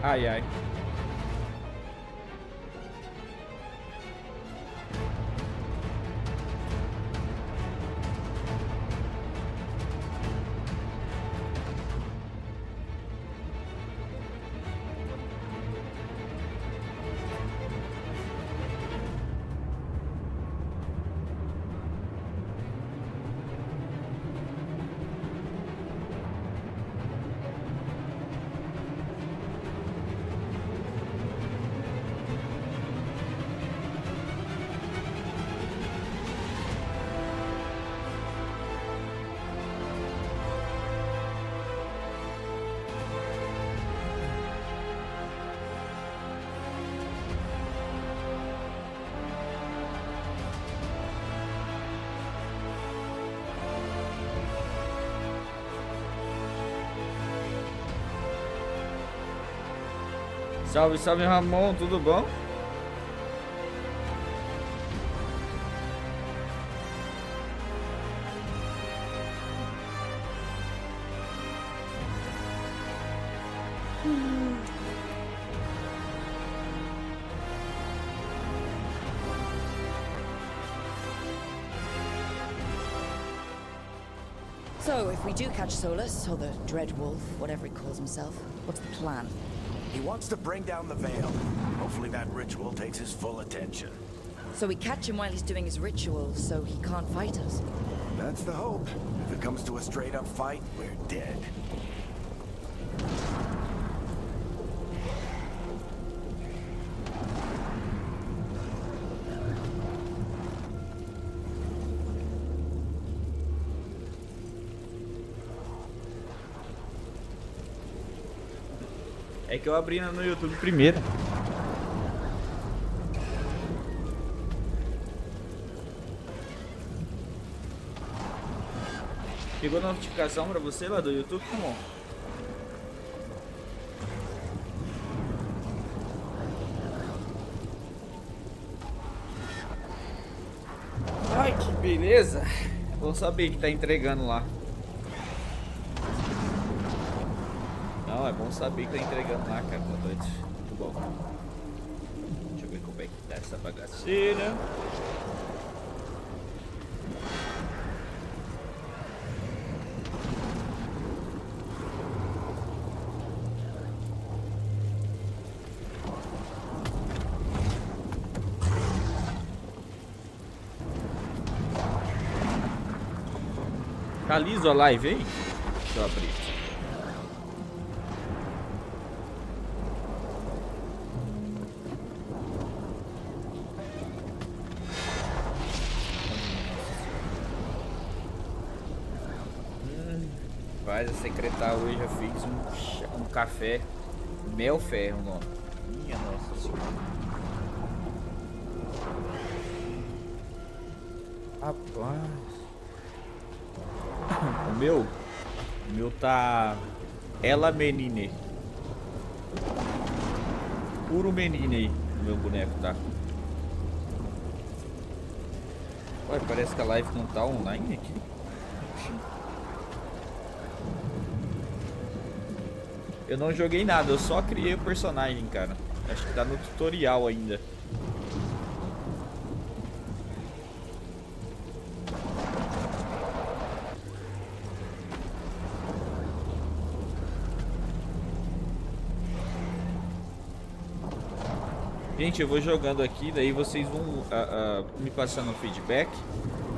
Ai, ai. Salve, salve Ramon, tudo bom? So, if we do catch Solus, or the Dread Wolf, whatever he calls himself, what's the plan? He wants to bring down the veil. Hopefully that ritual takes his full attention. So we catch him while he's doing his ritual, so he can't fight us? That's the hope. If it comes to a straight-up fight, we're dead. É que eu abri no YouTube primeiro. Chegou a notificação pra você lá do YouTube, como? Ai, que beleza. Vou saber que tá entregando lá. Não, é bom saber que tá entregando lá, cara, tá doido. Muito bom. Deixa eu ver como é que tá essa bagaceira. Tá liso a live, hein? Deixa eu abrir. Faz a secretária hoje, eu fiz um café mel ferro, não. Minha nossa senhora. Rapaz. O meu tá ela menine. Puro menine aí, o meu boneco tá. Ué, parece que a live não tá online aqui. Eu não joguei nada, eu só criei o personagem, cara. Acho que tá no tutorial ainda. Gente, eu vou jogando aqui, daí vocês vão me passando feedback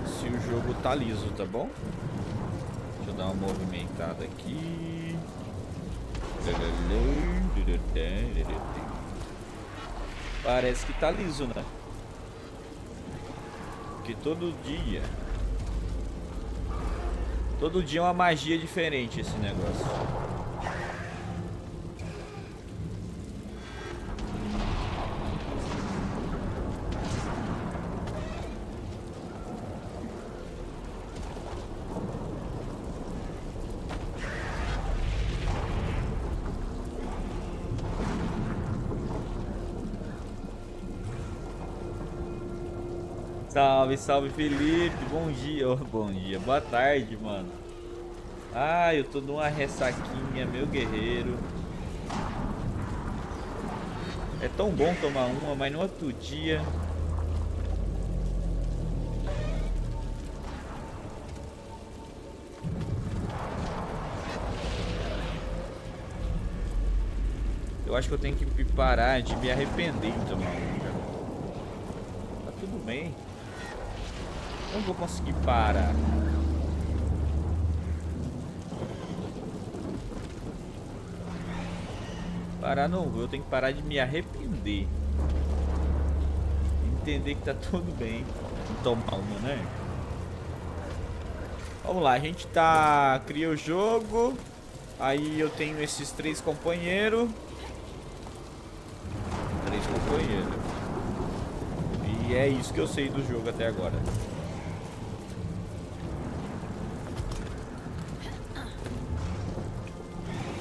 se o jogo tá liso, tá bom? Deixa eu dar uma movimentada aqui. Parece que tá liso, né? Porque todo dia é uma magia diferente esse negócio. Salve, salve Felipe, bom dia, bom dia, boa tarde, mano. Ah, eu tô numa ressaquinha, meu guerreiro. É tão bom tomar uma, mas no outro dia... Eu acho que eu tenho que parar de me arrepender de tomar uma, cara. Tá tudo bem. Não vou conseguir parar. Parar não vou, eu tenho que parar de me arrepender. Entender que tá tudo bem em tomar uma, né? Vamos lá, a gente cria o jogo. Aí eu tenho esses 3 companheiros. 3 companheiros. E é isso que eu sei do jogo até agora.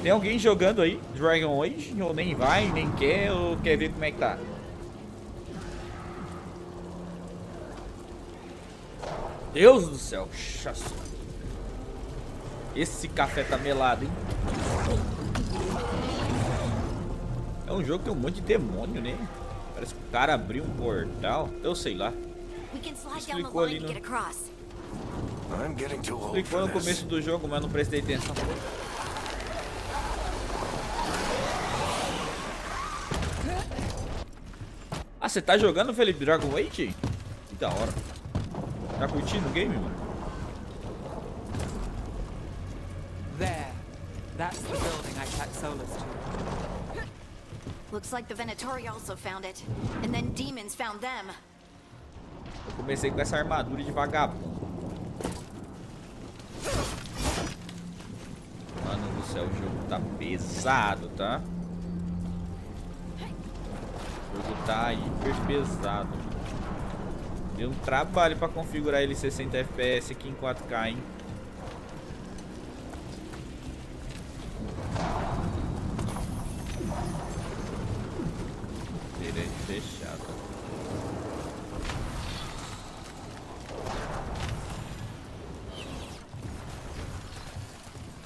Tem alguém jogando aí Dragon Age? Ou nem vai, nem quer, ou quer ver como é que tá? Deus do céu. Esse café tá melado, hein? É um jogo que tem um monte de demônio, né? Parece que o cara abriu um portal. Eu sei lá. Explicou ali no... Explicou no começo do jogo, mas eu não prestei atenção. Ah, você tá jogando, Felipe, Dragon Age? Que da hora. Tá curtindo o game, mano? There. That's the building I attached Solus to. Looks like the Venatori also found it. And then demons found them. Eu comecei com essa armadura de vagabundo. Mano do céu, o jogo tá pesado, tá? O jogo tá hiper pesado. Deu um trabalho pra configurar ele 60 FPS aqui em 4K, hein? Direito fechado.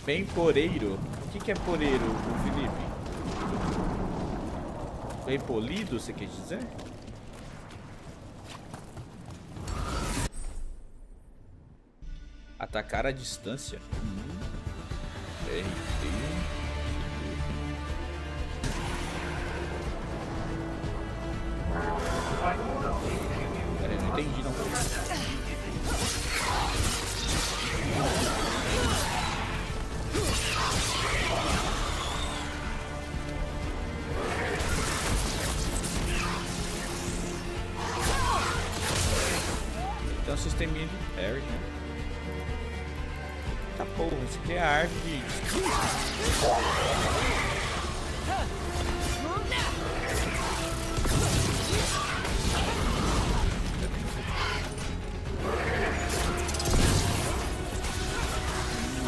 Bem poreiro? O que é poreiro, Felipe? Bem polido, você quer dizer? Atacar à distância. RT. Pera aí, não entendi não. Tem um sisteminha de parry, né? Tá porra, isso aqui é a árvore de...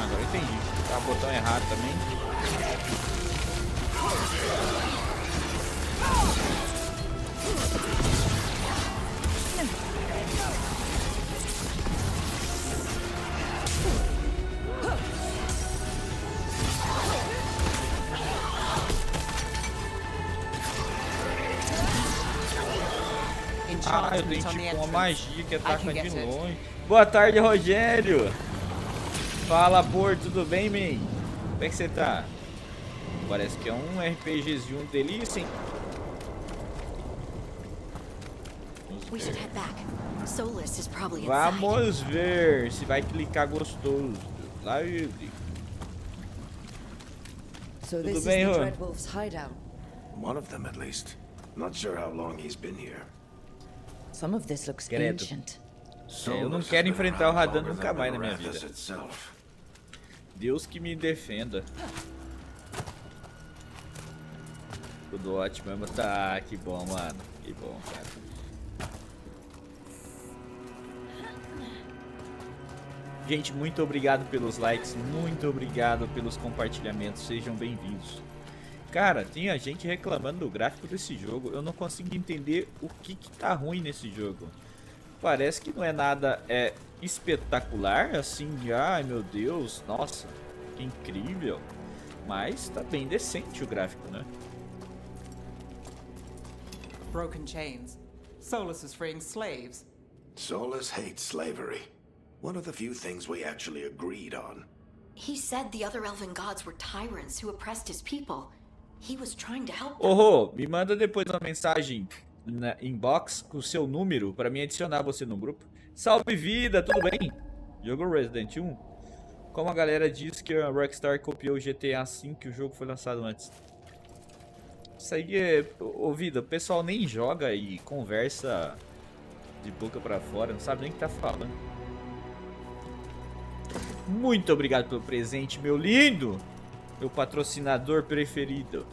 Agora eu entendi. Tá o botão errado também. Ah, eu tenho tipo uma magia que ataca de longe. Boa tarde, Rogério. Fala, Por, tudo bem, man? Como é que você tá? Parece que é um RPGzinho delícia, hein? Vamos ver se vai clicar gostoso. Lá ele. So this is the Dreadwolf's hideout. One of them, at least. Not sure how long he's been here. Some of this looks Credo. ancient. Eu não quero enfrentar o Radan nunca mais na minha vida. Deus que me defenda. Tudo ótimo mesmo. Tá, que bom, mano. Que bom, cara. Gente, muito obrigado pelos likes. Muito obrigado pelos compartilhamentos. Sejam bem-vindos. Cara, tinha gente reclamando do gráfico desse jogo. Eu não consigo entender o que tá ruim nesse jogo. Parece que não é nada espetacular, assim, ai meu Deus, nossa, que incrível. Mas tá bem decente o gráfico, né? broken chains. Solus is freeing slaves. Solus hates slavery. One of the few things we actually agreed on. He said the other elven gods were tyrants who oppressed his people. He was trying to help them. Oh, me manda depois uma mensagem na inbox com o seu número pra mim adicionar você no grupo. Salve vida, tudo bem? Jogou Resident 1? Como a galera diz que a Rockstar copiou o GTA V, que o jogo foi lançado antes. Isso aí é... Ô vida, o pessoal nem joga e conversa de boca pra fora, não sabe nem o que tá falando. Muito obrigado pelo presente, meu lindo! Meu patrocinador preferido.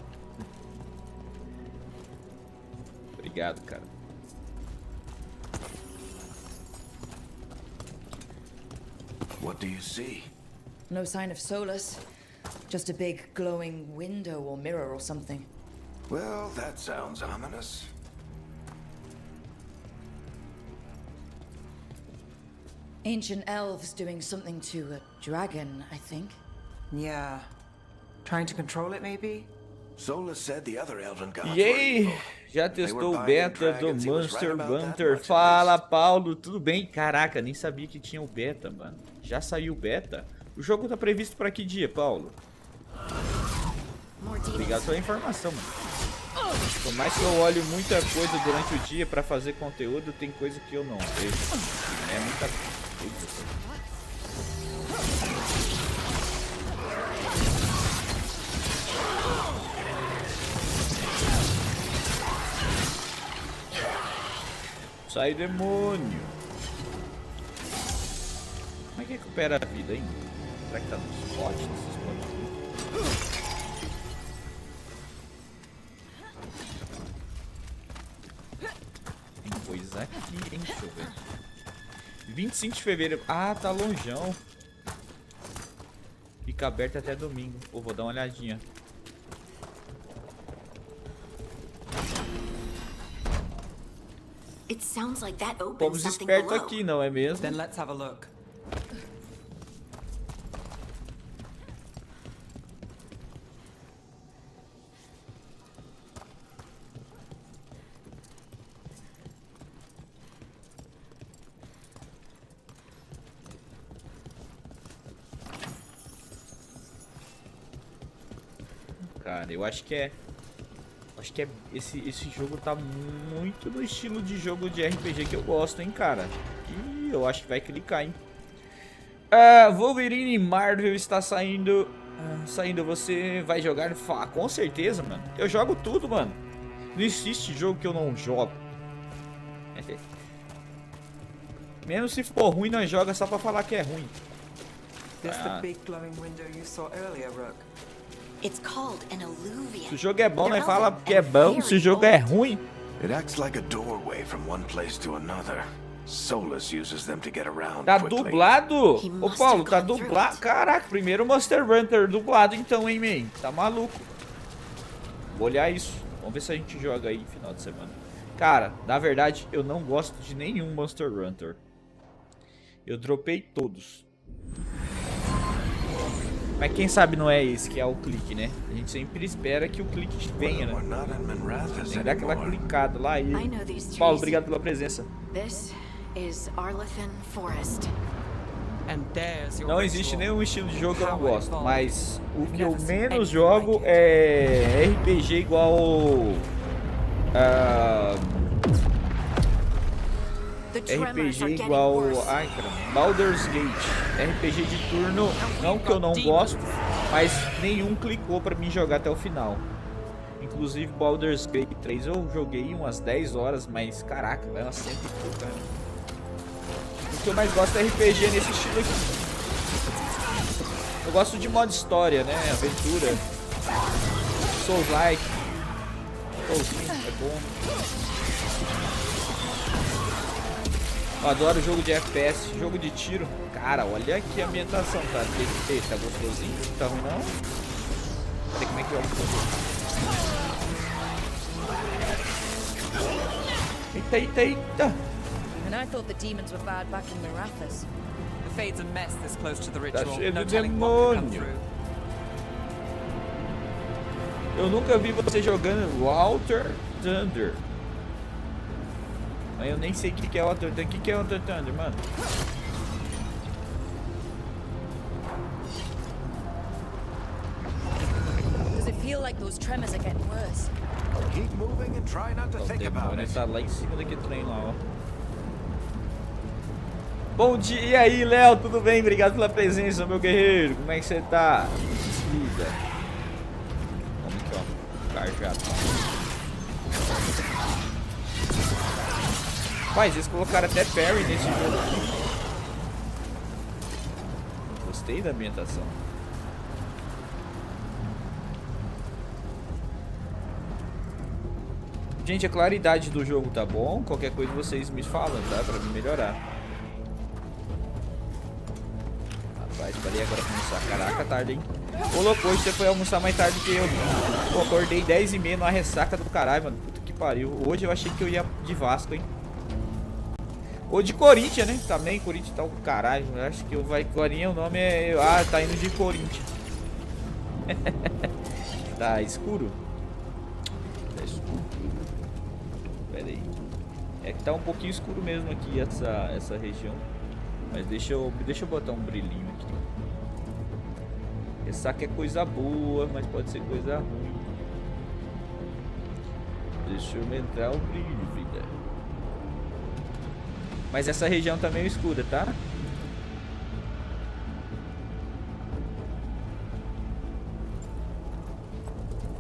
Obrigado, cara. What do you see? No sign of Solus. Just a big glowing window or mirror or something. Well, that sounds ominous. Ancient elves doing something to a dragon, I think. Yeah. Trying to control it, maybe? Solus said the other elven gods E were aí, evil. já testou o beta do Monster Hunter? Fala, Paulo, tudo bem? Caraca, nem sabia que tinha o beta, mano. Já saiu o beta? O jogo tá previsto para que dia, Paulo? Obrigado pela informação, mano. Por mais que eu olhe muita coisa durante o dia pra fazer conteúdo, tem coisa que eu não vejo. É muita coisa. Sai, demônio. Como é que recupera a vida, hein? Será que tá nos potes? Nesses potes? Tem coisa aqui, hein? Deixa eu ver. 25 de fevereiro. Ah, tá longeão. Fica aberto até domingo. Pô, vou dar uma olhadinha. It sounds like that opens Fomos something espertos below. aqui, não é mesmo? Then let's have a look. Cara, eu acho que é... Acho que é esse jogo tá muito no estilo de jogo de RPG que eu gosto, hein, cara. E eu acho que vai clicar, hein. Wolverine Marvel está saindo. Saindo, você vai jogar? Com certeza, mano. Eu jogo tudo, mano. Não existe jogo que eu não jogo. Mesmo se for ruim, nós joga só pra falar que é ruim. This the big glowing window you saw earlier, Rook? It's called an alluvium. Se o jogo é bom, nós fala que é bom. Se o jogo é ruim... It acts like a doorway from one place to another. Solus uses them to get around Tá quickly. dublado? Ô Paulo, tá dublado? Caraca, primeiro Monster Hunter dublado então, hein, man? Tá maluco. Vou olhar isso. Vamos ver se a gente joga aí final de semana. Cara, na verdade, eu não gosto de nenhum Monster Hunter. Eu dropei todos. Mas quem sabe não é esse que é o clique, né? A gente sempre espera que o clique venha, né? Tem que dar aquela clicada lá aí. Paulo, obrigado pela presença. This is Arlethan Forest. And there's your Não existe ritual. nenhum estilo de jogo que eu não gosto, mas o que eu menos jogo é RPG igual... RPG igual... Ai, caramba. Baldur's Gate. RPG de turno, não que eu não gosto, mas nenhum clicou pra mim jogar até o final. Inclusive Baldur's Gate 3 eu joguei umas 10 horas, mas caraca, vai umas 100 e pouco, cara. O que eu mais gosto é RPG nesse estilo aqui. Eu gosto de modo história, né? Aventura. Souls-like. Soulzinho, é bom. Eu adoro jogo de FPS, jogo de tiro. Cara, olha aqui a ambientação, tá? Tá gostosinho? Tá ruim não? Não sei como é que eu Eita, eita, eita. And I thought the demons were bad back in Marathas. The Fade's a mess this close to the Tá ritual. cheio No de telling what could come demônio. through. Eu nunca vi você jogando Walter Thunder. Mas eu nem sei o que é Water Thunder. O que é Water Thunder, mano? Does it feel like those tremors are getting worse? Keep moving and try not to O think about demônio it. tá lá em cima daquele trem lá, ó. Bom dia, e aí, Léo? Tudo bem? Obrigado pela presença, meu guerreiro. Como é que você tá? Desliga. Vamos aqui, ó. Cajado. Rapaz, eles colocaram até parry nesse jogo aqui. Gostei da ambientação. Gente, a claridade do jogo tá bom. Qualquer coisa vocês me falam, tá? Pra me melhorar. Rapaz, parei agora pra almoçar. Caraca, tarde, hein? Ô, louco, hoje você foi almoçar mais tarde que eu. Pô, acordei 10h30 numa ressaca do caralho, mano. Puta que pariu. Hoje eu achei que eu ia de Vasco, hein? Ou de Corinthians, né? Também, Corinthians tá o caralho. Eu acho que vai Corinha, o nome é... Ah, tá indo de Corinthians. Tá escuro? Tá escuro. Pera aí. É que tá um pouquinho escuro mesmo aqui essa região. Mas deixa eu botar um brilhinho aqui. Ressaca é coisa boa, mas pode ser coisa ruim. Deixa eu aumentar o brilho, vida. Mas essa região tá meio escura, tá?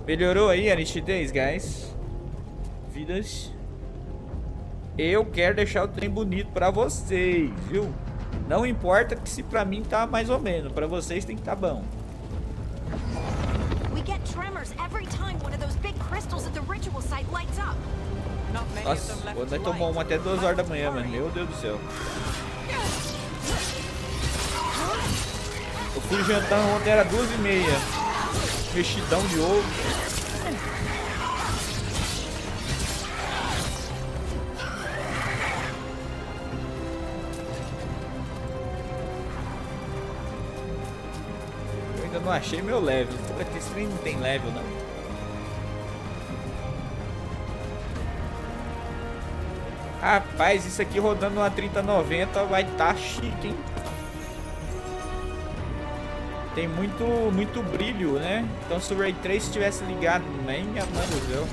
Melhorou aí a nitidez, guys? Vidas. Eu quero deixar o trem bonito pra vocês, viu? Não importa que se pra mim tá mais ou menos, pra vocês tem que tá bom. We get tremors every time one of those big crystals at the ritual site lights up. Not many of Nossa, them left quando nós to tomamos uma light. até 2 horas da manhã, mano. Meu Deus do céu. Eu fui jantar ontem, era 2h30. Mexidão de ovo. Eu ainda não achei meu level. Esse trem não tem level, não. Rapaz, isso aqui rodando uma 3090 vai tá chique, hein? Tem muito brilho, né? Então se o Ray Trace estivesse ligado, nem a mão do céu.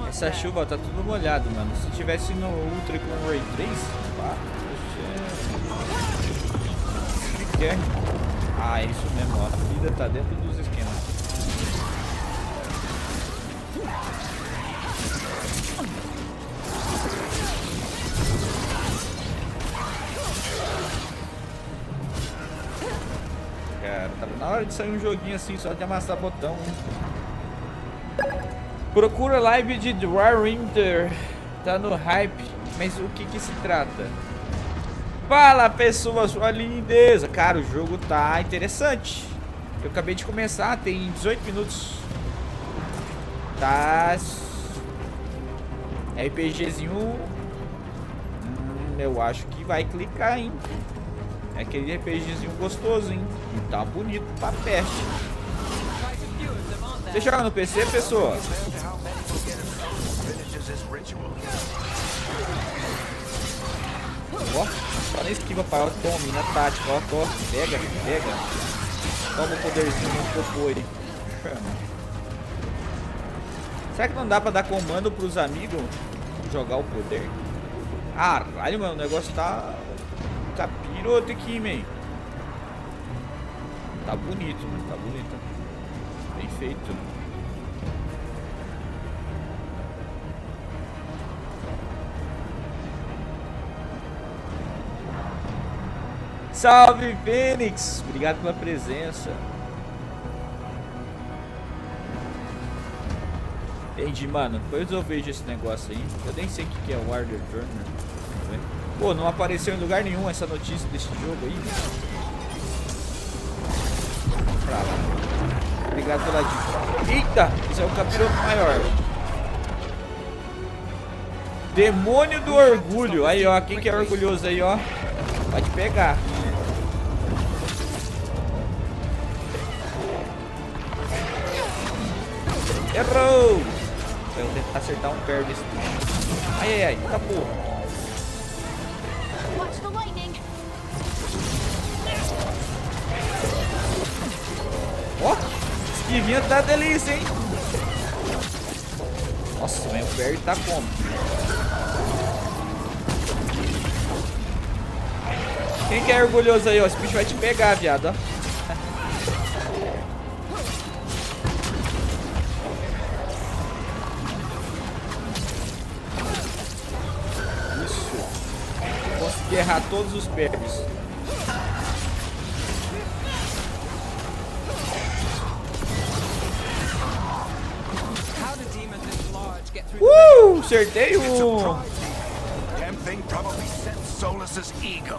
Essa chuva tá tudo molhado, mano. Se tivesse no Ultra com o Ray Trace, pá, o que é? Ah, isso mesmo, ó. A vida tá dentro dos esquemas. Cara, tava na hora de sair um joguinho assim, só de amassar botão. Procura live de Winter. Tá no hype. Mas o que se trata? Fala, pessoa, sua lindeza. Cara, o jogo tá interessante. Eu acabei de começar, tem 18 minutos. Tá... RPGzinho... eu acho que vai clicar, hein. É aquele RPGzinho gostoso, hein. E tá bonito pra peste. Você joga no PC, pessoa? Ó, só nem esquiva para ela, tome na tática, ó, pega. Toma o poderzinho no popô aí. Será que não dá pra dar comando pros amigos jogar o poder? Caralho, mano, o negócio tá piroto aqui, man. Tá bonito, mano, tá bonito. Bem feito. Salve, Fênix! Obrigado pela presença. Entendi, mano. Depois eu vejo esse negócio aí. Eu nem sei o que é o Warder Turner. Pô, não apareceu em lugar nenhum essa notícia desse jogo aí. Pra lá. Obrigado pela dica. Eita! Isso é um capiroto maior. Demônio do orgulho. Aí, ó. Quem que é orgulhoso aí, ó? Pode pegar. Errou! Eu vou tentar acertar um pé desse. Ai, ai, ai. Tá porra. Watch the lightning. Ó, esquivinha tá delícia, hein? Nossa, mas o Barry tá como? Quem que é orgulhoso aí, ó? Esse bicho vai te pegar, viado, ó. Isso. Consegui errar todos os Barrys. Acertei um.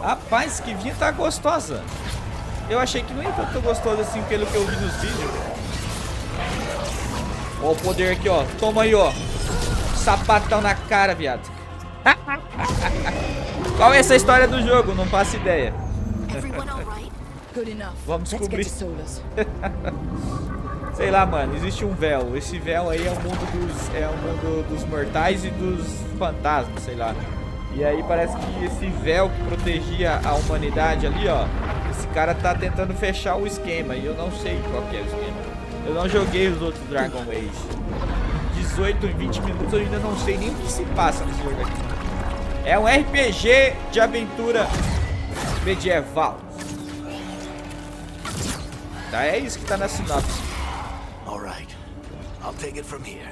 Rapaz, que vinha tá gostosa. Eu achei que não ia tão gostosa assim pelo que eu vi nos vídeos. Ó o poder aqui, ó. Toma aí, ó. Sapatão na cara, viado. Qual é essa história do jogo? Não faço ideia. Vamos descobrir. Sei lá, mano, existe um véu. Esse véu aí é o mundo dos mortais e dos fantasmas, sei lá. E aí parece que esse véu que protegia a humanidade ali, ó, esse cara tá tentando fechar o esquema. E eu não sei qual que é o esquema. Eu não joguei os outros Dragon Age. 18 e 20 minutos eu ainda não sei nem o que se passa nesse jogo aqui. É um RPG de aventura medieval. Tá, é isso que tá na sinopse. Alright, I'll take it from here.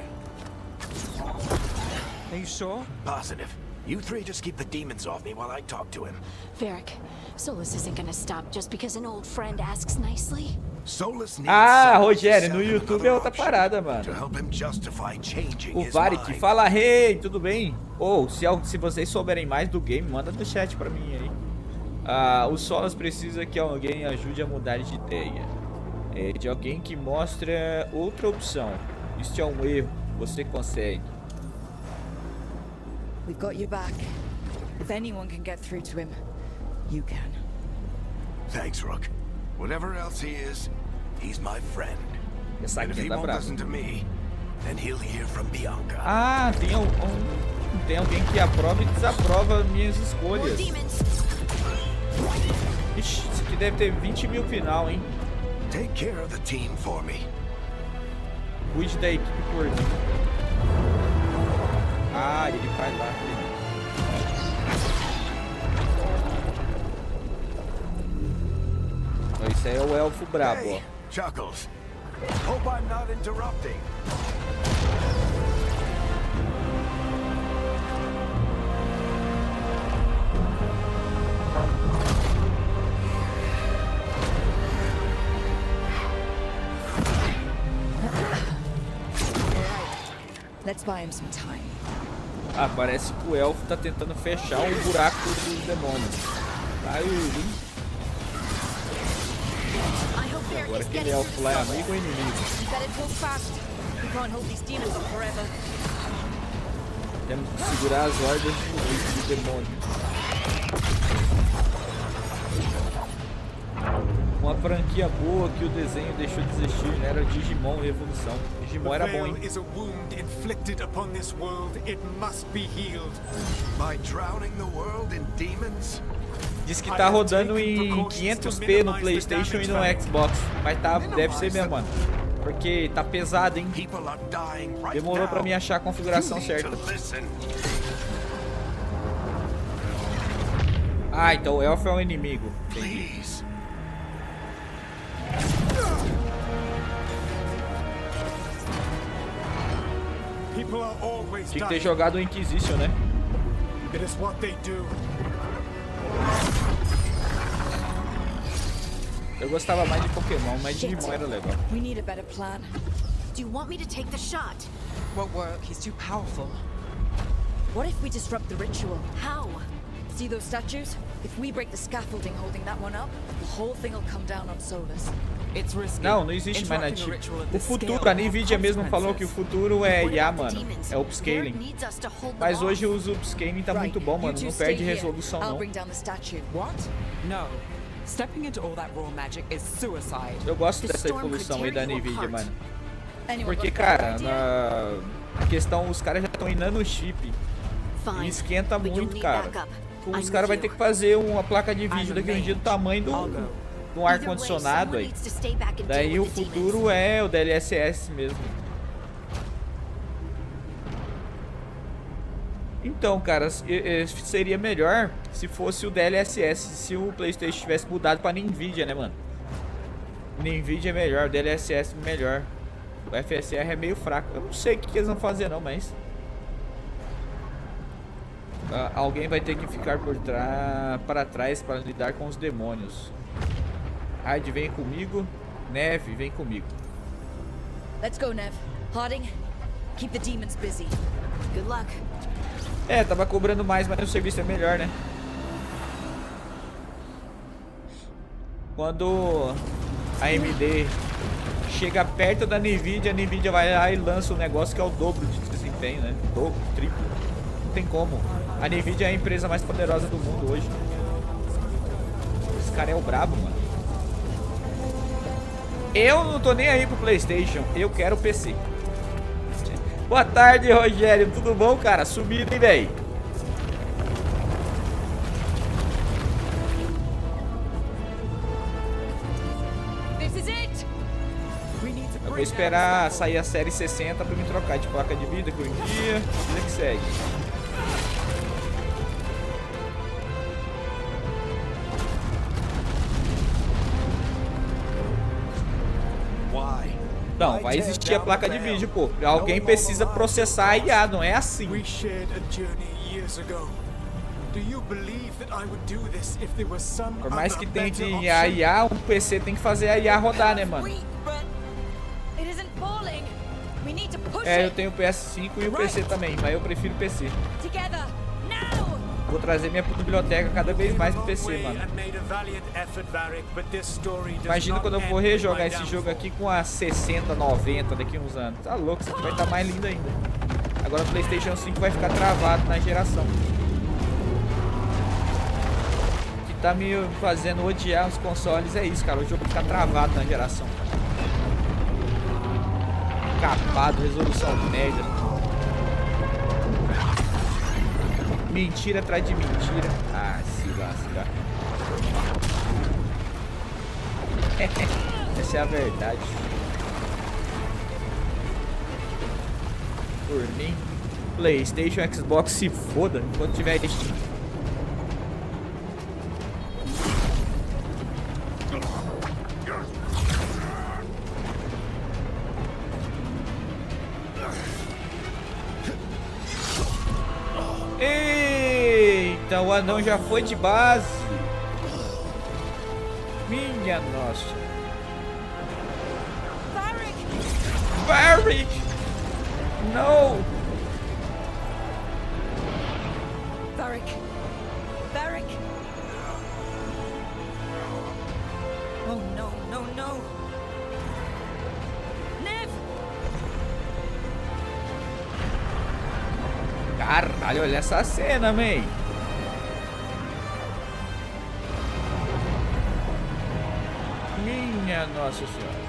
Are you sure? Positive. You three just keep the demons off me while I talk to him. Varric, Solus isn't gonna stop just because an old friend asks nicely. Solus needs Ah, someone to Rogério, sell no him YouTube another é outra option parada, mano. to help him justify changing O his Varic, mind. fala, rei, tudo bem? Ou, se vocês souberem mais do game, manda no chat pra mim aí. O Solus precisa que alguém ajude a mudar de ideia. De alguém que mostra outra opção. Isso é um erro, você consegue. We've got your back. If anyone can get through to him, you can. Thanks, Rook. Whatever else he is, he's my friend. Essa And if aqui he tá won't brava. listen to me, then he'll hear from Bianca. Ah, tem alguém que aprova e desaprova minhas More escolhas. demons. Ixi, isso aqui deve ter 20 mil final, hein? Take care of the team for me. Cuide da equipe por mim. Ah, ele vai lá. Esse aí é o elfo brabo, ó. Hey, Chuckles. Hope I'm not interrupting. Let's buy him some time. Ah, parece que o elfo tá tentando fechar um buraco dos demônios. Tá, I hope Varric agora is aquele getting elfo through lá é to Solus. amigo ou inimigo? You better talk fast. We can't hold these demons off forever. Temos que segurar as hordas do demônio. Uma franquia boa que o desenho deixou de existir, né? Era Digimon Evolução. Digimon era bom, hein? is a wound inflicted upon this world. It must be healed. By drowning the world in demons? Diz que tá rodando em 500p no PlayStation e no Xbox. Mas tá, deve ser mesmo, mano. Porque tá pesado, hein? People are dying right Demorou pra now. mim achar a configuração You need certa. to listen. Ah, então o elfo é um inimigo. Entendi. Please. People are always Tinha que ter dying. jogado o Inquisition, né? It is what they do. Eu gostava mais de Pokémon, mas Digimon era legal. We need a better plan. Do you want me to take the shot? Won't work. He's too powerful. What if we disrupt the ritual? How? See those statues? If we break the scaffolding holding that one up, the whole thing will come down on Solus. It's risky. Não, não existe mais Interrupting a nativo. ritual of O this futuro, scale a Nvidia mesmo falou que o futuro é What IA, about the mano. demons? É upscaling. Lord needs us to hold them Mas hoje off. o upscaling tá muito bom, you mano. two Não stay perde here. resolução, I'll não. bring down the statue. What? No. Stepping into all that raw magic is suicide. Eu gosto The dessa storm evolução aí could da tear you Nvidia, apart. mano. Anyone Porque, got a better cara, idea? na questão, os caras já estão em nanochip. Fine. E esquenta But you'll muito, need cara. backup. Os I'm caras vão with ter you. que fazer uma placa de I'm vídeo a daqui a um dia do mage. tamanho I'll do go. um ar-condicionado aí. Daí o futuro é o DLSS mesmo. Então, cara, seria melhor se fosse o DLSS, se o PlayStation tivesse mudado pra Nvidia, né, mano? Nvidia é melhor, o DLSS é melhor. O FSR é meio fraco. Eu não sei o que eles vão fazer não, mas... alguém vai ter que ficar para trás para lidar com os demônios. Hyde, vem comigo. Neve, vem comigo. Let's go, Nev. Harding, keep the demons busy. Good luck. É, tava cobrando mais, mas o serviço é melhor, né? Quando a AMD chega perto da Nvidia, a Nvidia vai lá e lança um negócio que é o dobro de desempenho, né? Dobro, triplo. Não tem como. A Nvidia é a empresa mais poderosa do mundo hoje. Esse cara é o brabo, mano. Eu não tô nem aí pro PlayStation, eu quero o PC. Boa tarde, Rogério. Tudo bom, cara? Sumido, hein, véi? This is it! Eu vou esperar sair a série 60 pra me trocar de placa de vida que eu envia. Vida que segue. Não, vai existir a placa de vídeo, pô. Alguém precisa processar a IA, não é assim. We shared a journey years ago. Do you believe that I would do this if there was some Por mais other que better tente a option? IA, um PC tem que fazer a IA rodar, né, mano? Weak, but it isn't falling. We need to push É, eu it tenho o PS5 e o PC também, mas eu prefiro o PC. together now. Vou trazer minha biblioteca cada vez mais pro PC, mano. Imagina quando eu for rejogar esse jogo aqui com a 60, 90 daqui a uns anos. Tá louco, isso aqui vai estar mais lindo ainda. Agora o PlayStation 5 vai ficar travado na geração. O que tá me fazendo odiar os consoles é isso, cara. O jogo fica travado na geração. Capado, resolução merda. Mentira atrás de mentira. Ah, se lasca. Essa é a verdade. Por mim, PlayStation, Xbox se foda enquanto tiver destino. Eita, o anão já foi de base. Minha nossa. Varric! No! Varric. Varric. Oh no, no, no. Nev! Caralho, olha essa cena, man. Minha nossa senhora.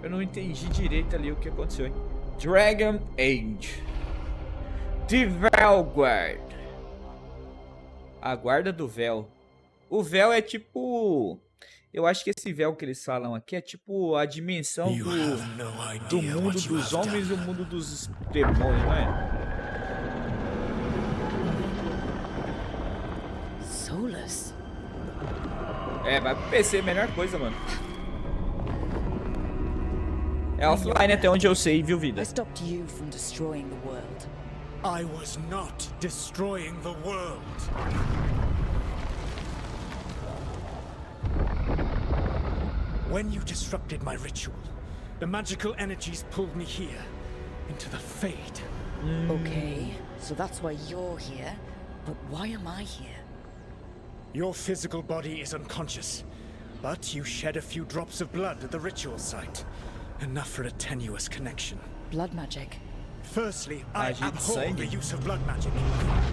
Eu não entendi direito ali o que aconteceu, hein? Dragon Age. The Veilguard. A guarda do véu. O véu é tipo... Eu acho que esse véu que eles falam aqui é tipo a dimensão do mundo dos homens e o mundo dos demônios, não é? Soulless. É, vai pro PC, melhor coisa, mano. É offline até onde eu sei, viu, vida? I stopped you from destroying the world. I was not destroying the world. When you disrupted my ritual, the magical energies pulled me here, into the Fade. Okay, so that's why you're here. But why am I here? Your physical body is unconscious, but you shed a few drops of blood at the ritual site. Enough for a tenuous connection. Blood magic. Firstly, I Magia de abhor sangue. the use of blood magic.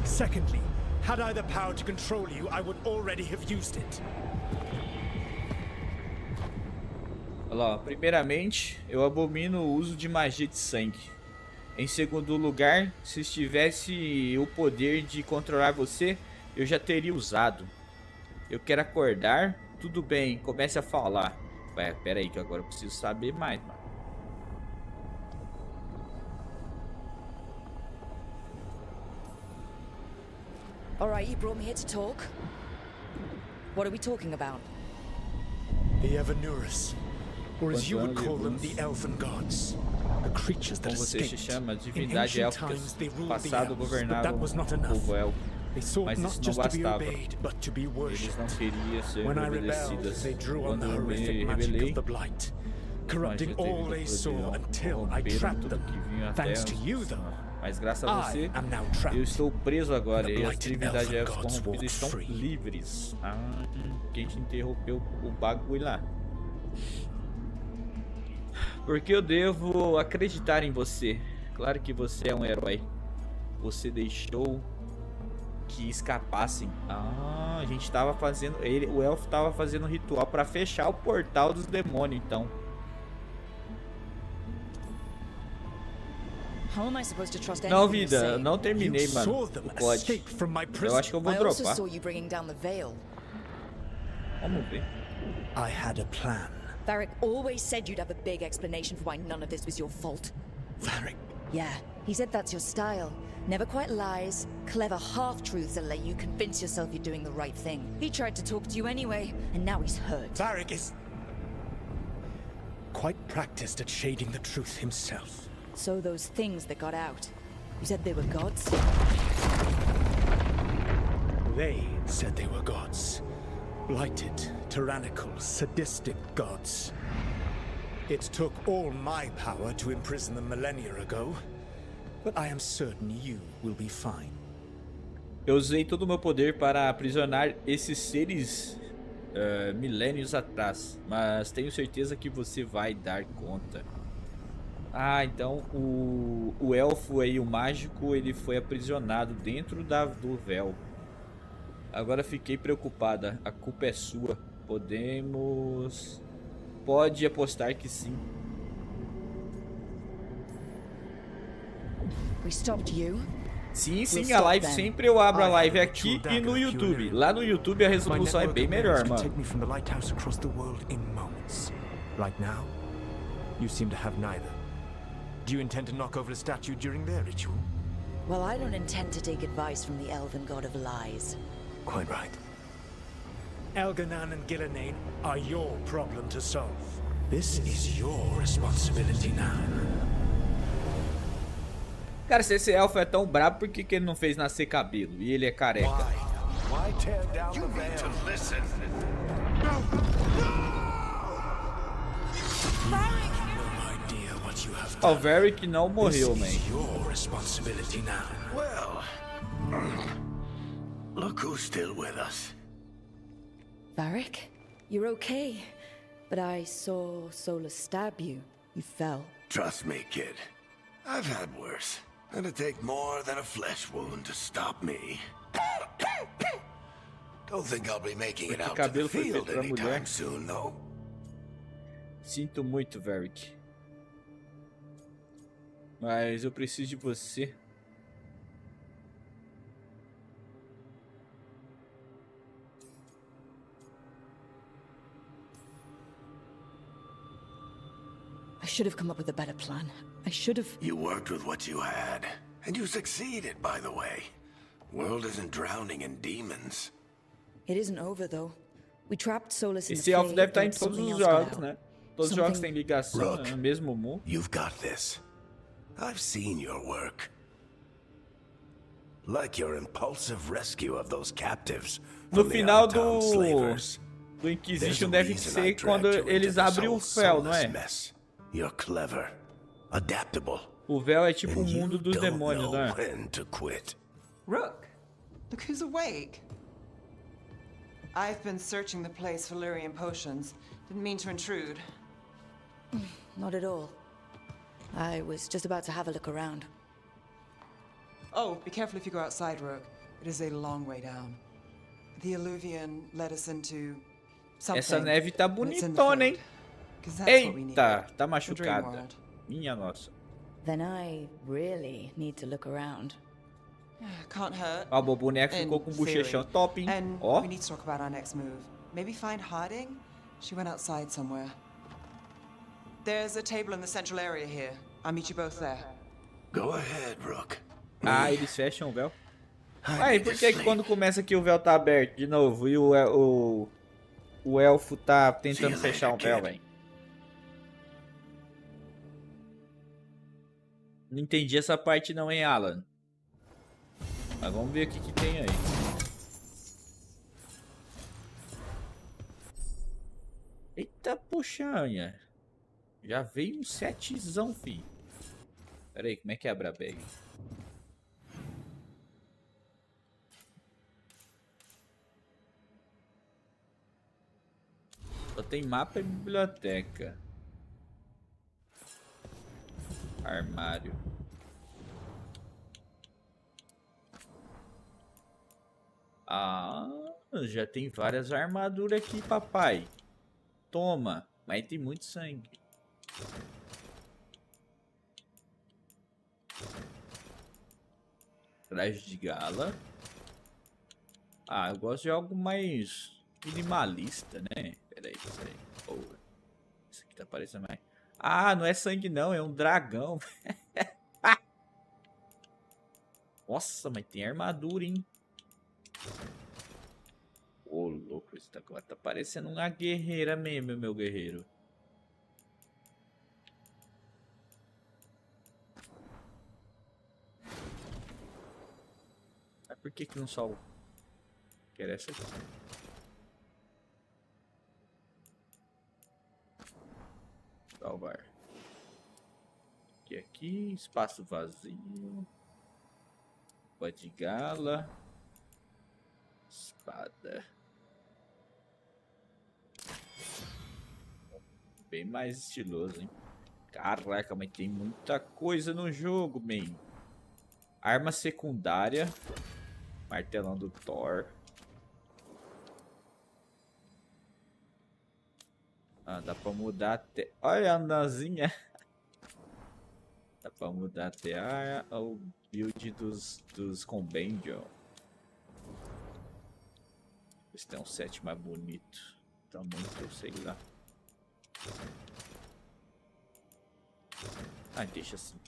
Secondly, had I the power to control you, I would already have used it. Olha lá, ó. Primeiramente, eu abomino o uso de magia de sangue. Em segundo lugar, se tivesse o poder de controlar você, eu já teria usado. Eu quero acordar? Tudo bem, comece a falar. Ué, pera aí que agora eu preciso saber mais, mano. Alright, you brought me here to talk. What are we talking about? The Evanurus, or as you would Quanto call them, anos the elven gods. The creatures that Como você se escaped. chama? In Divindade ancient élfica. times they ruled the Passado elves, but governavam that was not o enough. povo élfico. They sought Mas not isso não just to be bastava. obeyed, but to be Eles worshipped. não queriam ser When I rebelled, obedecidas. they drew on the Quando eu me horrific magic rebelei, of the blight, corrupting magia all teve they do saw poder, until I corromperam trapped tudo them. que vinha até Thanks to antes. you, though, Mas graças a você, I am now trapped. eu estou preso agora The e as blighted divindades elven élficas gods corrompidas estão walk free. livres. Ah, quem te interrompeu o bagulho lá? Porque eu devo acreditar em você. Claro que você é um herói. Você deixou que escapassem. Ah, a gente tava fazendo... o elfo tava fazendo um ritual para fechar o portal dos demônios, então. How am I supposed to trust Não, anything you vida, say? não terminei, You mano, saw them o COD. escape from my Eu prison. acho que eu vou I also dropar. saw you bringing down the veil. Vamos ver. I had a plan. Varric always said you'd have a big explanation for why none of this was your fault. Varric, Yeah, he said that's your style. Never quite lies, clever half-truths that let you convince yourself you're doing the right thing. He tried to talk to you anyway, and now he's hurt. Varric is quite practiced at shading the truth himself. So those things that got out, you said they were gods? They said they were gods. Blighted, tyrannical, sadistic gods. It took all my power to imprison them millennia ago, but I am certain you will be fine. Eu usei todo o meu poder para aprisionar esses seres milênios atrás, mas tenho certeza que você vai dar conta. Ah, então o elfo aí, o mágico, ele foi aprisionado dentro do véu. Agora fiquei preocupada. A culpa é sua. Pode apostar que sim. We stopped you? Sim, a live sempre eu abro a live aqui e no YouTube. Lá no YouTube a resolução é bem melhor, mano. Take me from the lighthouse across the world in moments. Right now, you seem to have neither. Do you intend to knock over a statue during their ritual? Well, I don't intend to take advice from the elven god of lies. Quite right. Elganan and Gillenane are your problem to solve. This is your responsibility now. Cara, se esse elfo é tão brabo, por que ele não fez nascer cabelo? E ele é careca. Why tear down the veil? To listen. Ó, o Varric não morreu, man. Your responsibility now. Well, look who's still with us. Varric, you're okay. But I saw Solus stab you. You fell. Trust me, kid. I've had worse. It'd take more than a flesh wound to stop me. Don't think I'll be making it out to the cabelo foi field feito pra mulher. anytime soon, though. Sinto muito, Varric. Mas eu preciso de você. I should have come up with a better plan. I should have... You worked with what you had. And you succeeded, by the way. World isn't drowning in demons. It isn't over, though. We trapped Solus in the Esse elfo Fae, deve estar em but todos something os else got jogos, out. né? Todos os jogos têm ligação, Rook. né? No mesmo mundo. You've got this. I've seen your work. Like your impulsive rescue of those captives No from the final Outtown slavers. do There's Inquisition a deve reason I ser dragged quando you into eles this abrem o whole véu, não soulless é? mess. You're clever, adaptable, O véu é tipo o and you mundo dos don't demônios, know não é? when to quit. Rook, look who's awake. I've been searching the place for Lyrian potions. Didn't mean to intrude. Not at all. I was just about to have a look around. Oh, be careful if you go outside, Rook. It is a long way down. The alluvion led us into something. Essa neve tá and it's in the bonitona, hein? fluid, 'cause that's what we need. Eita, tá The dream machucada. world. Minha nossa. Then I really need to look around. Can't hurt. Ó, o boneco In ficou com o theory. bochechão top, hein? And Ó. we need to talk about our next move. Maybe find hiding? She went outside somewhere. There's a table in the central area here. I'll meet you both there. Go ahead, Rook. Ah, eles fecham o véu. I Aí, need por to que sleep. quando começa aqui o véu tá aberto de novo e o elfo tá tentando fechar o véu, velho? Não entendi essa parte não, hein, Alan? Mas vamos ver o que tem aí. Eita, poxanha. Já veio um setzão, fi. Pera aí, como é que abre a bag? Só tem mapa e biblioteca. Armário. Ah, já tem várias armaduras aqui, papai. Toma. Mas tem muito sangue. Traje de gala. Ah, eu gosto de algo mais minimalista, né? Pera aí, isso aí. Oh, isso aqui tá parecendo mais... Ah, não é sangue não, é um dragão. Nossa, mas tem armadura, hein? Ô, louco, isso tá parecendo uma guerreira mesmo, meu guerreiro. Mas por que não só... Quero essa aqui. Salvar. Aqui, espaço vazio. Pó de gala. Espada. Bem mais estiloso, hein? Caraca, mas tem muita coisa no jogo, man. Arma secundária. Martelão do Thor. Ah, dá pra mudar até... Olha a anãzinha. Dá pra mudar até o build dos combinação. Esse tem um set mais bonito. Tá muito, sei lá. Ah, deixa assim.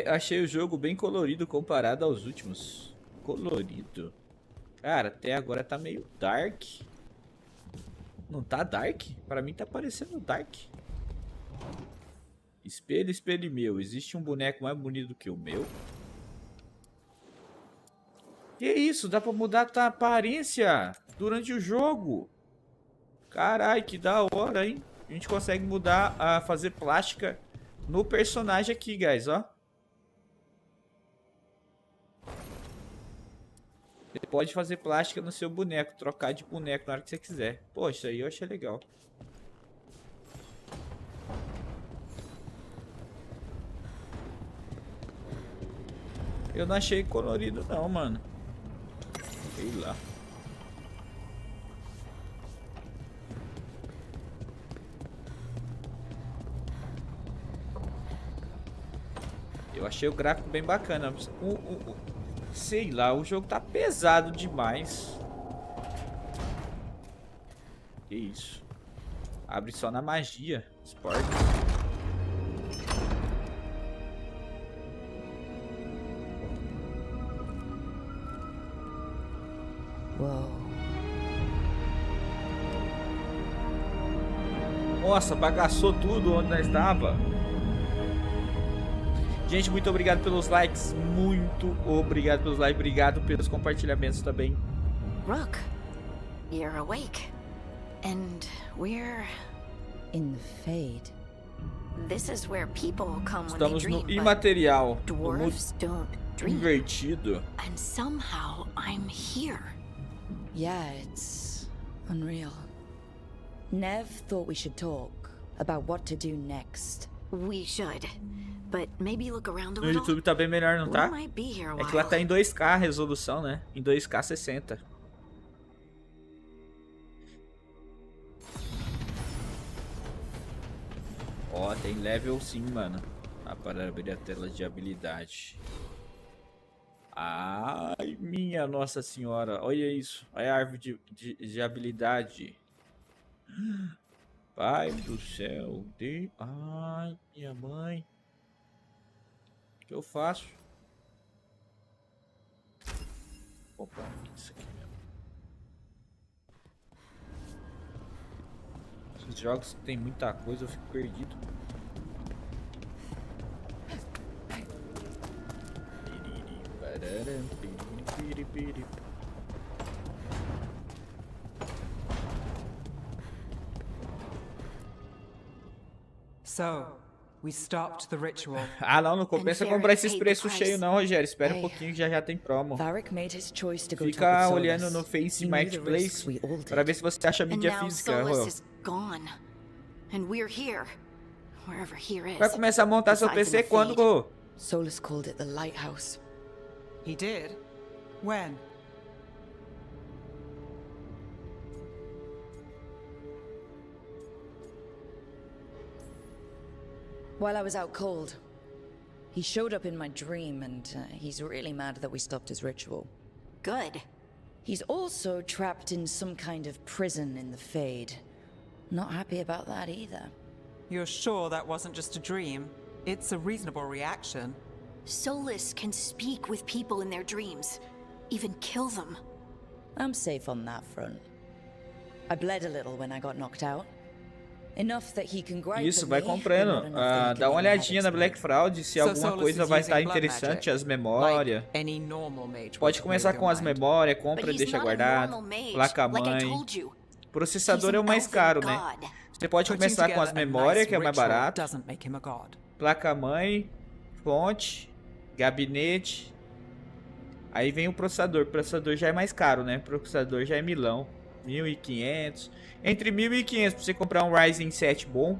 Achei o jogo bem colorido comparado aos últimos. Colorido. Cara, até agora tá meio dark. Não tá dark? Pra mim tá parecendo dark. Espelho, espelho meu. Existe um boneco mais bonito do que o meu? Que isso? Dá pra mudar a aparência durante o jogo. Carai, que da hora, hein? A gente consegue mudar, fazer plástica no personagem aqui, guys, ó. Você pode fazer plástica no seu boneco, trocar de boneco na hora que você quiser. Pô, isso aí eu achei legal. Eu não achei colorido não, mano. Sei lá. Eu achei o gráfico bem bacana. Sei lá, o jogo tá pesado demais. Que isso? Abre só na magia. As portas. Whoa. Nossa, bagaçou tudo onde nós estava. Gente, muito obrigado pelos likes. Muito obrigado pelos likes. Obrigado pelos compartilhamentos também. Rook, you're awake. And we're... In the Fade. This is where people come when they Estamos dream, no but imaterial. No dwarves don't dream. Invertido. And somehow I'm here. Yeah, it's unreal. Nev thought we should talk about what to do next. We should. But maybe look around a No little. YouTube tá bem melhor, não We tá? might be here a É que lá while. tá em 2K a resolução, né? Em 2K 60. Ó, tem level sim, mano. Ah, para abrir a tela de habilidade. Ai, minha Nossa Senhora. Olha isso. Olha a árvore de habilidade. Pai do céu. Ai, minha mãe. O que eu faço? Opa, isso aqui mesmo. Esses jogos tem muita coisa, eu fico perdido. So, we stopped the ritual. Ah, não compensa comprar esses preços cheios não, Rogério. Espera um pouquinho que já tem promo. Varric made his choice to go Fica talk with olhando Solus. no Face He knew the risks Marketplace we all pra did. ver se você acha And mídia now física, Solus Rô. is gone. And we're here. Wherever here is. Vai começar a montar seu Besides PC in the quando, Fade. Rô? Solus called it the lighthouse. He did? When? While I was out cold, he showed up in my dream, and he's really mad that we stopped his ritual. Good. He's also trapped in some kind of prison in the Fade. Not happy about that either. You're sure that wasn't just a dream? It's a reasonable reaction. Solus can speak with people in their dreams. Even kill them. I'm safe on that front. I bled a little when I got knocked out. Enough that he can gripe Isso, at vai me, comprando. but not enough that he Dá can uma even have olhadinha na explained. Black Fraud se So alguma Solus coisa is vai using estar blood interessante, magic, as memórias. Like any normal mage Pode would começar with com your as mind. memórias, But compra e he's deixa not a guardado. normal mage, Placa like I mãe. told you. Processador He's é o an mais elven caro, né? god. Você pode Putting começar com as together a memórias, nice que é mais ritual barato. doesn't make him a god. Placa mãe, fonte, gabinete. Aí vem o processador. O processador já é mais caro, né? O processador já é milão. 1.500. Entre 1.500 pra você comprar um Ryzen 7 bom.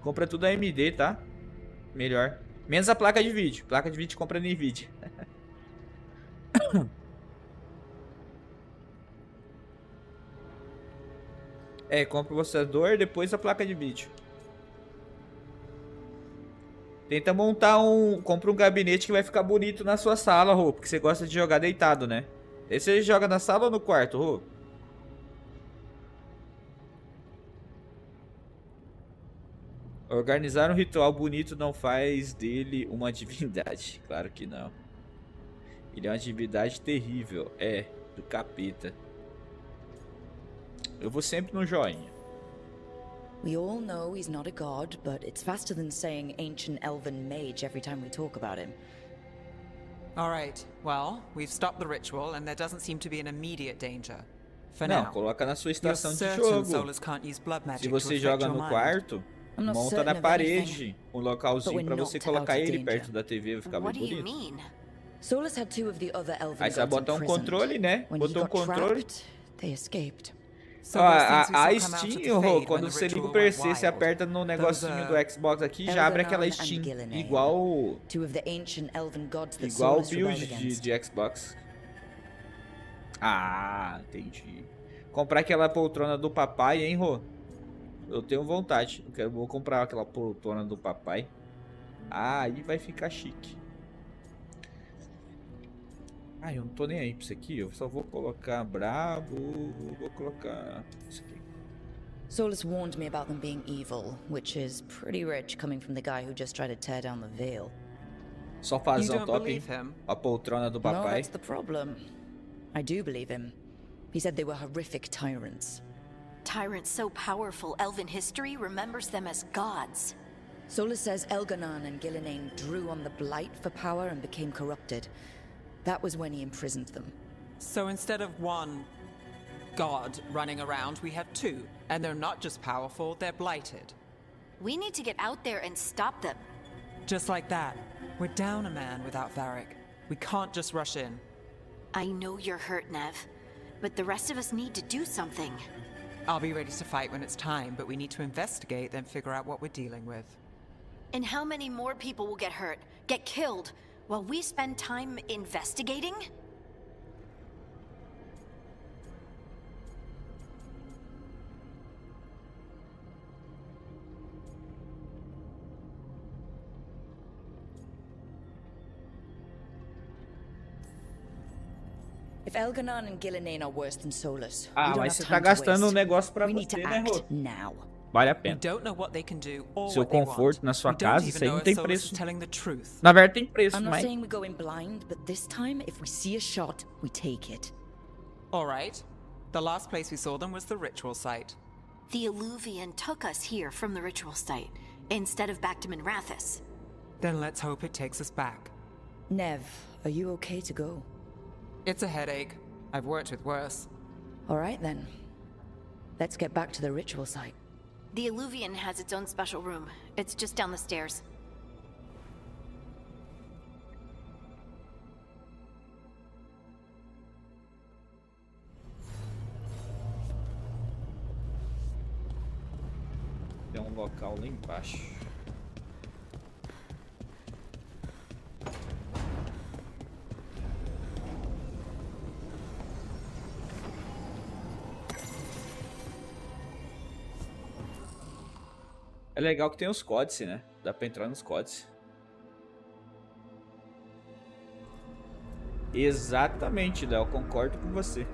Compra tudo AMD, tá? Melhor. Menos a placa de vídeo. Placa de vídeo compra NVIDIA. É, compra o processador, depois a placa de vídeo. Tenta montar um... Compra um gabinete que vai ficar bonito na sua sala, Rô. Porque você gosta de jogar deitado, né? Esse você joga na sala ou no quarto, Rô? Organizar um ritual bonito não faz dele uma divindade. Claro que não. Ele é uma divindade terrível. É, do capeta. Eu vou sempre no joinha. We all know he's not a god, but it's faster than saying ancient elven mage every time we talk about him. All right. Well, we've stopped the ritual, and there doesn't seem to be an immediate danger. For Não, now. coloca na sua You're estação de certain jogo. Solus can't use blood Se magic to você affect joga your no mind. quarto, I'm not monta certain na of parede anything, um localzinho but pra we're você not colocar out of ele danger. perto da TV, vai ficar bem What do you bonito. mean? Solus had two of the other elven Aí você vai gods botar um imprisoned. controle, né? When he Botou um got controle. trapped, they escaped. So Ó, those things who a still come out of the Steam, Rô, Fade quando when the você liga o ritual went PC, você wild. aperta no negocinho Those, do Xbox aqui, já abre aquela Elvenar and Steam. Gillinan. Igual, Two of the ancient elven gods that igual o Solus rebelled build against. de Xbox. Ah, entendi. Comprar aquela poltrona do papai, hein, Rô? Eu tenho vontade. Vou comprar aquela poltrona do papai. Ah, aí vai ficar chique. Ah, eu não tô nem aí pra isso aqui. Eu só vou colocar brabo. Vou colocar isso aqui. Solus warned me about them being evil, which is pretty rich coming from the guy who just tried to tear down the veil. Só fazão You don't top, hein? believe him? A poltrona do No, papai. that's the problem. I do believe him. He said they were horrific tyrants. Tyrants so powerful, elven history remembers them as gods. Solus says Elganon and Gillenane drew on the Blight for power and became corrupted. That was when he imprisoned them. So instead of one god running around, we have two. And they're not just powerful, they're blighted. We need to get out there and stop them. Just like that. We're down a man without Varric. We can't just rush in. I know you're hurt, Nev, but the rest of us need to do something. I'll be ready to fight when it's time, but we need to investigate, then figure out what we're dealing with. And how many more people will get hurt, get killed, while we spend time investigating? If Elganon and Gillenane are worse than Solus, Ah, we don't mas have você tá time to gastando waste. negócio pra We need você, to né, act Rô? now. Vale a We pena. don't know what they can do or Seu what they conforto want. na sua We don't casa, even isso aí know não if tem Solus preço. is telling the truth. Na verdade tem preço, I'm not mas... saying we go in blind, but this time, if we see a shot, we take it. All right. The last place we saw them was the ritual site. The Illuvian took us here from the ritual site, instead of back to Minrathous. Then let's hope it takes us back. Nev, are you okay to go? It's a headache. I've worked with worse. All right then. Let's get back to the ritual site. The Illuvian has its own special room. It's just down the stairs. Tem um local lá embaixo. É legal que tem os códices, né? Dá pra entrar nos códices. Exatamente, Léo. Concordo com você.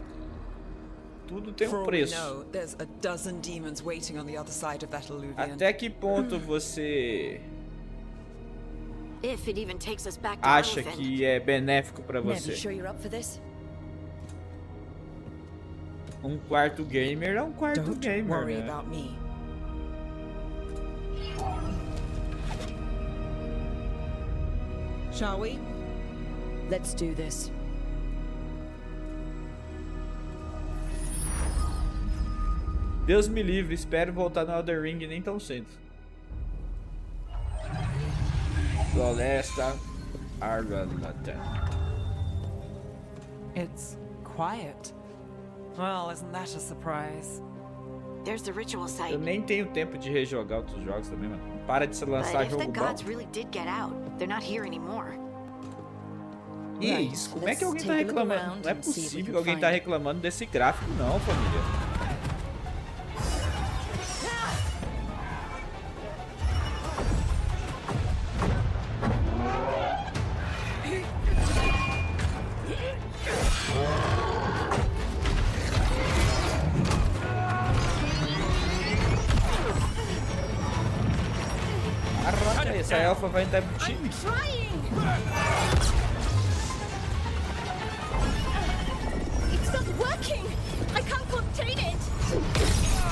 Tudo tem For um all we preço. know, there's a dozen demons waiting on the other side of that Illuvian. Até que ponto você If it even takes us back to acha Arlothan. que é benéfico pra Nev, you você? sure you're up for this? Um quarto gamer é um quarto Don't gamer, worry né? about me. Shall we? Let's do this. Deus me livre, espero voltar no Elden Ring nem tão cedo. Floresta Arvalatan. It's quiet. Well, isn't that a surprise? There's the ritual site. Eu nem tenho tempo de rejogar outros jogos também, mano. Para de se lançar But if the jogo gods bom. really did get out, they're not here anymore. E Right, isso, como é que let's alguém tá take a look reclamando? around Não é and see if we possível can que alguém find tá it. reclamando desse gráfico não, família. Caraca, essa elfa vai entrar pro time. It's not working! I can't contain it!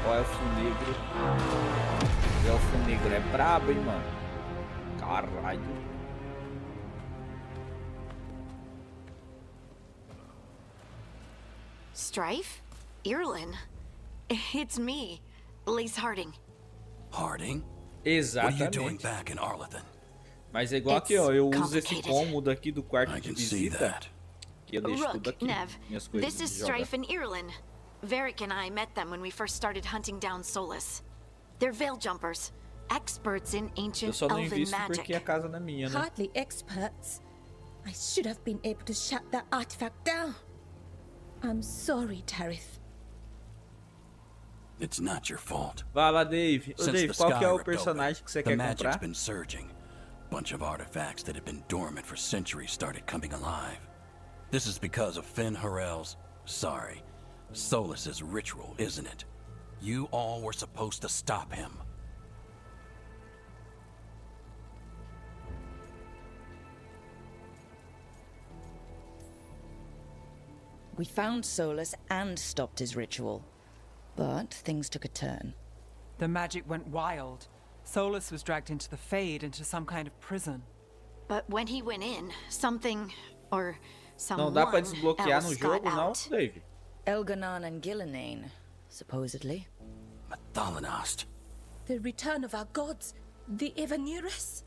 Ó, elfo negro. Elfo negro é brabo, hein, mano. Caralho. Strife? Irlin? It's me, Lace Harding. Harding? What are you doing Exatamente. back in Arlothan? Mas é igual aqui, ó. Eu uso esse complicated. cômodo aqui do quarto I de can see visita. that. Que eu deixo tudo Rook, aqui. Nev, Minhas coisas this is de jogar. Strife and Irlin. Varric and I met them when we first started hunting down Solus. They're veil jumpers, experts in Eu ancient só não elven invisto magic. porque a casa não é minha, né? Hardly experts. I should have been able to shut that artifact down. I'm sorry, Tarith. It's not your fault. Vai lá, Dave. Ô, Since Dave, the qual que é sky o ripped personagem que você open, the quer magic's comprar? been surging. Bunch of artifacts that had been dormant for centuries started coming alive. This is because of Finn Harel's, sorry, Solus's ritual, isn't it? You all were supposed to stop him. We found Solus and stopped his ritual. But things took a turn. The magic went wild. Solus was dragged into the Fade, into some kind of prison. But when he went in, something or Não dá pra someone desbloquear no else got jogo, não, out. Dave? Elganon and Gillenane, supposedly. Mathalanost. The return of our gods, the Evanurus.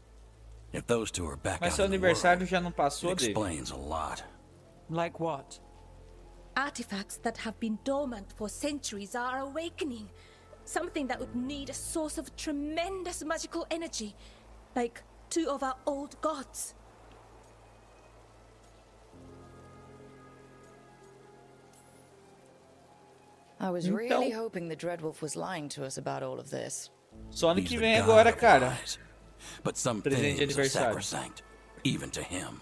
If those two are back Mas out seu in the aniversário world, já não passou, it Dave? explains a lot. Like what? Artifacts that have been dormant for centuries are awakening. Something that would need a source of tremendous magical energy, like two of our old gods. I was Então- really hoping the Dreadwolf was lying to us about all of this. Sonic He's the vem god agora, of cara. lies. But some Presente de things are aniversário. sacrosanct, even to him.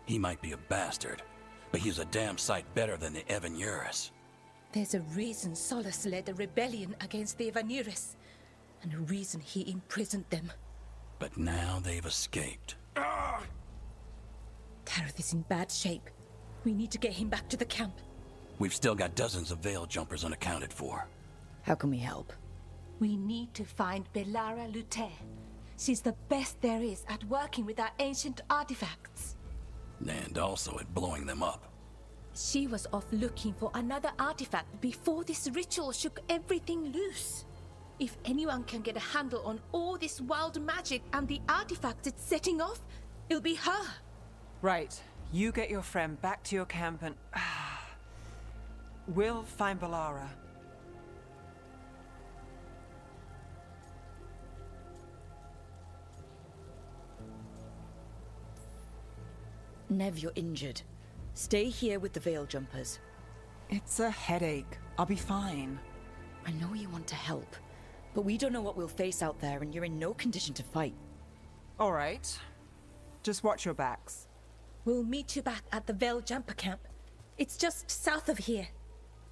He might be a bastard, but he's a damn sight better than the Evanurus. There's a reason Solus led a rebellion against the Evanurus, and a reason he imprisoned them. But now they've escaped. Kareth is in bad shape. We need to get him back to the camp. We've still got dozens of veil jumpers unaccounted for. How can we help? We need to find Belara Luther. She's the best there is at working with our ancient artifacts. And also at blowing them up. She was off looking for another artifact before this ritual shook everything loose. If anyone can get a handle on all this wild magic and the artifacts it's setting off, it'll be her. Right. You get your friend back to your camp and... we'll find Belara. Nev, you're injured. Stay here with the Veil Jumpers. It's a headache. I'll be fine. I know you want to help, but we don't know what we'll face out there, and you're in no condition to fight. All right. Just watch your backs. We'll meet you back at the Veil Jumper camp. It's just south of here.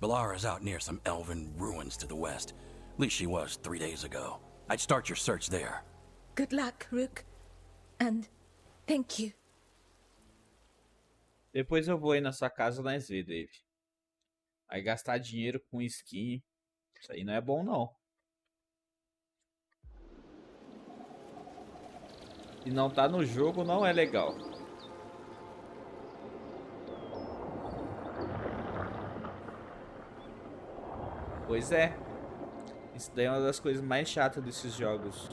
Belara's out near some elven ruins to the west. At least she was 3 days ago. I'd start your search there. Good luck, Rook. And thank you. Depois eu vou aí na sua casa nós ver, Dave. Aí gastar dinheiro com skin, isso aí não é bom não. Se não tá no jogo, não é legal. Pois é. Isso daí é uma das coisas mais chatas desses jogos.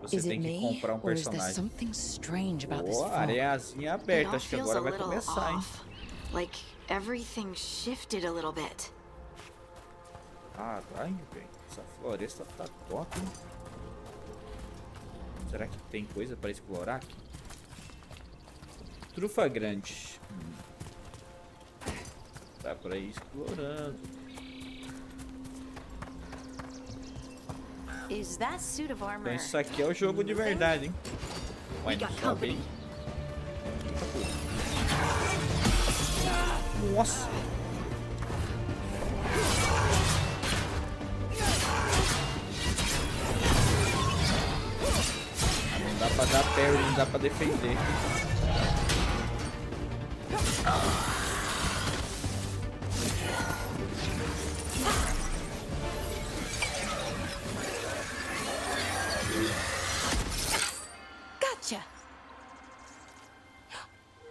Você Is it tem que me, comprar um or is there personagem. something strange about this Ó, fog? areazinha It aberta. all Acho que feels agora a vai little começar, hein? off. Like everything shifted a little bit. Caralho, velho. Essa floresta tá top, hein? Será que tem coisa para explorar aqui? Trufa grande. Dá pra ir explorando. Is that suit of armor? Então isso aqui é o jogo de verdade, hein? We Ué, got não sobe, company. hein? Nossa! Não dá pra dar parry, não dá pra defender. Gotcha.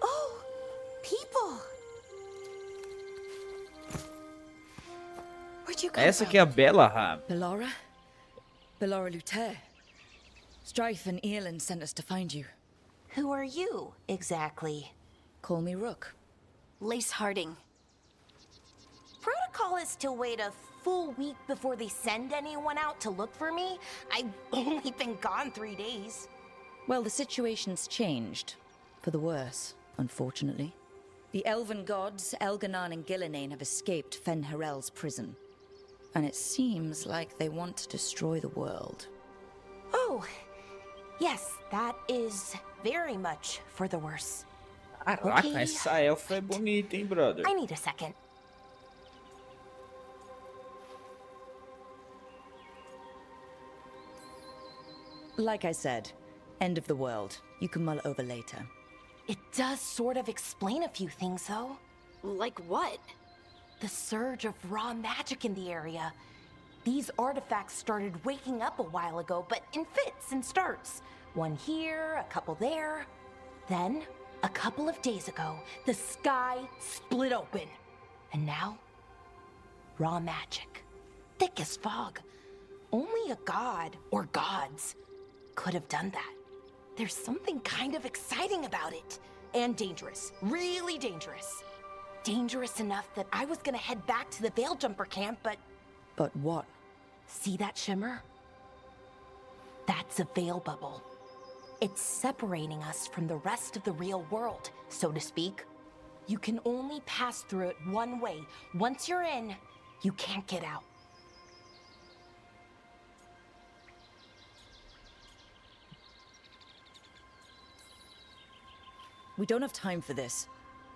Oh, people. Where'd you come Essa from? aqui é a Bella Ram. Belara? Belara Luther. Strife and Earlin sent us to find you. Who are you, exactly? Call me Rook. Lace Harding. Protocol is to wait a full week before they send anyone out to look for me. I've only been gone 3 days. Well, the situation's changed. For the worse, unfortunately. The elven gods, Elganon and Gillenane, have escaped Fen Harel's prison. And it seems like they want to destroy the world. Oh, yes, that is very much for the worse. Caraca, Ok. essa elfa é bonita, hein, brother? I need a second. Like I said, end of the world. You can mull it over later. It does sort of explain a few things, though. Like what? The surge of raw magic in the area. These artifacts started waking up a while ago, but in fits and starts. One here, a couple there. Then, a couple of days ago, the sky split open. And now, raw magic. Thick as fog. Only a god, or gods, could have done that. There's something kind of exciting about it. And dangerous. Really dangerous. Dangerous enough that I was gonna head back to the Veilguard camp, but... But what? See that shimmer? That's a veil bubble. It's separating us from the rest of the real world, so to speak. You can only pass through it one way. Once you're in, you can't get out. We don't have time for this.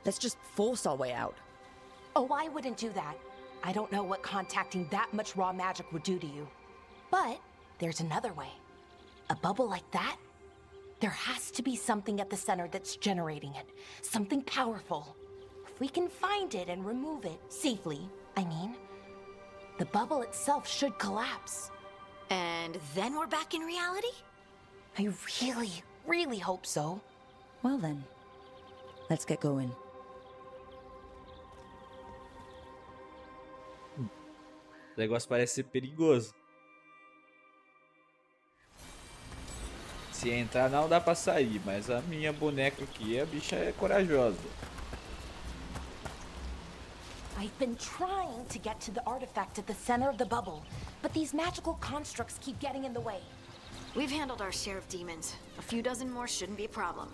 Let's just force our way out. Oh, I wouldn't do that. I don't know what contacting that much raw magic would do to you. But there's another way. A bubble like that? There has to be something at the center that's generating it. Something powerful. If we can find it and remove it safely, I mean, the bubble itself should collapse. And then we're back in reality? I really, really hope so. Well then, let's get going. O negócio parece ser perigoso. Se entrar não dá pra sair, mas a minha boneca aqui, a bicha é corajosa. I've been trying to get to the artifact at the center of the bubble, but these magical constructs keep getting in the way. We've handled our share of demons. A few dozen more shouldn't be a problem.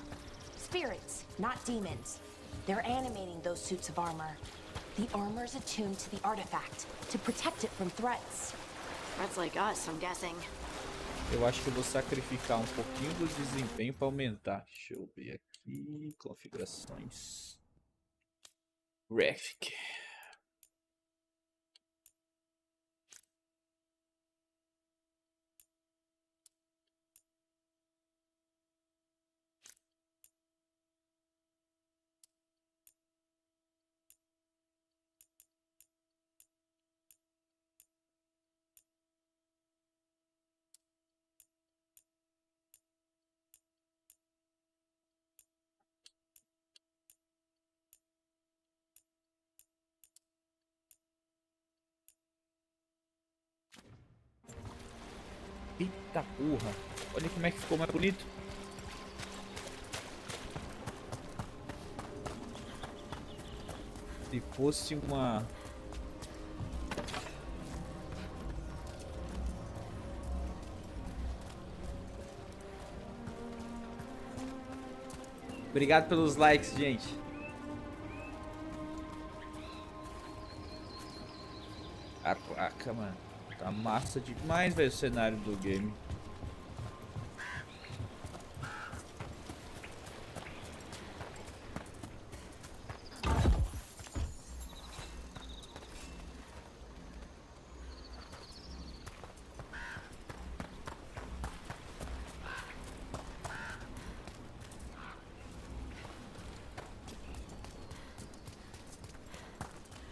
Spirits, not demons. They're animating those suits of armor. The armor's attuned to the artifact, to protect it from threats. Threats like us, I'm guessing. Eu acho que eu vou sacrificar um pouquinho do desempenho para aumentar. Deixa eu ver aqui. Configurações. Graphic. Eita porra. Olha como é que ficou mais bonito. Se fosse uma... Obrigado pelos likes, gente. Caraca, mano. Tá massa demais, velho, o cenário do game.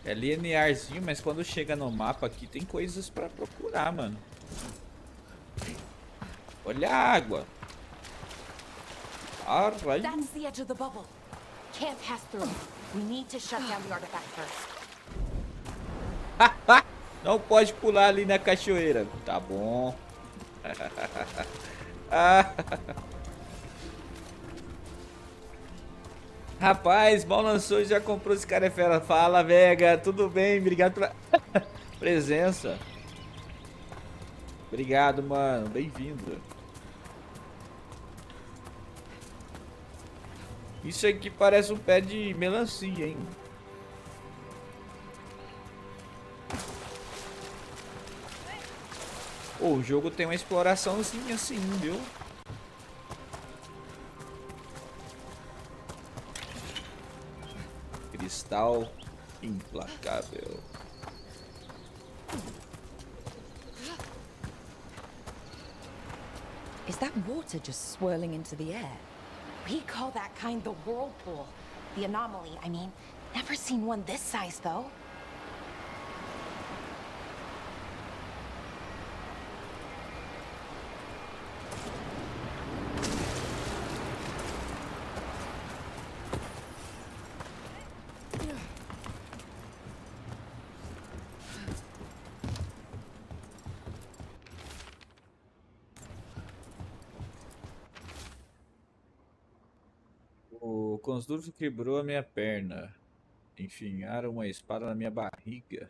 É linearzinho, mas quando chega no mapa aqui tem coisas pra procurar, mano. Olha a água. Caralho. That's the edge of the bubble. Can't pass through. We need to shut down the artifact first. Não pode pular ali na cachoeira. Tá bom. Rapaz, mal lançou e já comprou esse cara é fera. Fala, Vega. Tudo bem? Obrigado pela presença. Obrigado, mano. Bem-vindo. Isso aqui parece um pé de melancia, hein? Pô, o jogo tem uma exploraçãozinha assim, viu? Cristal implacável. Is that water just swirling into the air? We call that kind the whirlpool. The anomaly, I mean. Never seen one this size, though. O Consdurfo quebrou a minha perna. Enfinharam uma espada na minha barriga.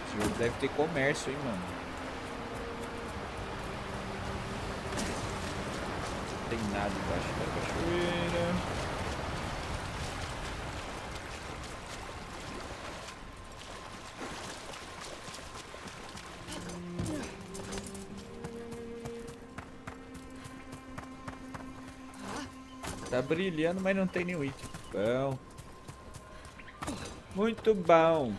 Esse jogo deve ter comércio, hein, mano? Não tem nada embaixo da cachoeira. Tá brilhando, mas não tem nenhum item. Bom. Muito bom.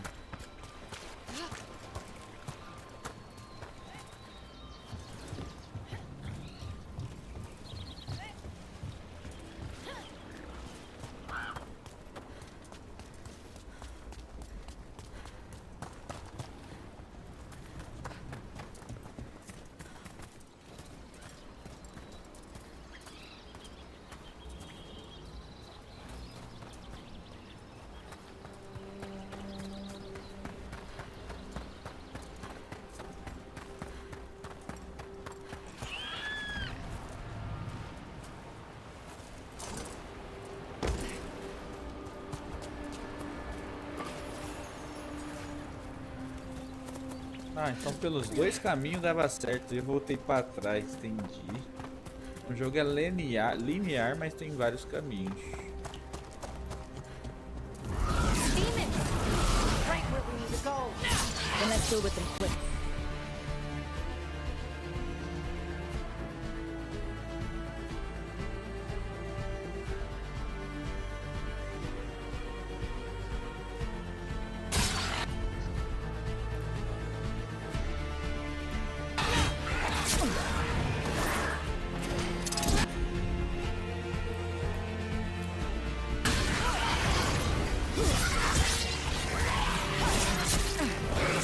Ah, então pelos dois caminhos dava certo. Eu voltei pra trás, entendi. O jogo é linear, mas tem vários caminhos. Then let's deal with them quick.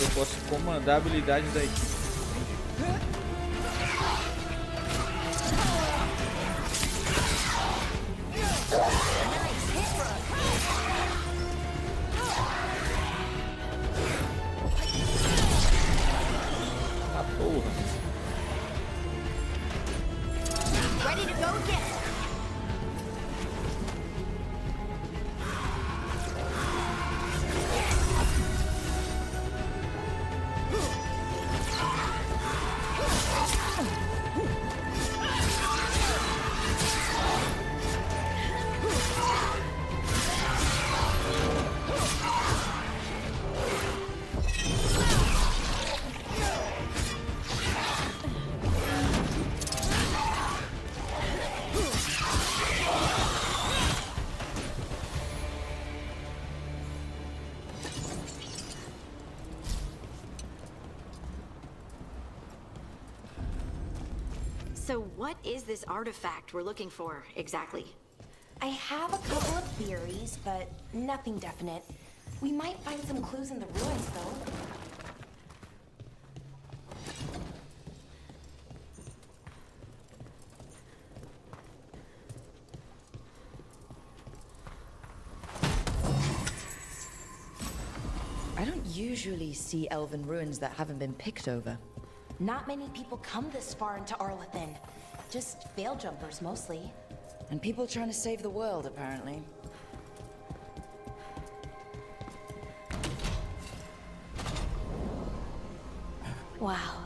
Eu posso comandar a habilidade da equipe. Ah, porra. Ready to go again. So what is this artifact we're looking for, exactly? I have a couple of theories, but nothing definite. We might find some clues in the ruins, though. I don't usually see elven ruins that haven't been picked over. Not many people come this far into Arlathan. Just veil jumpers, mostly. And people trying to save the world, apparently. Wow.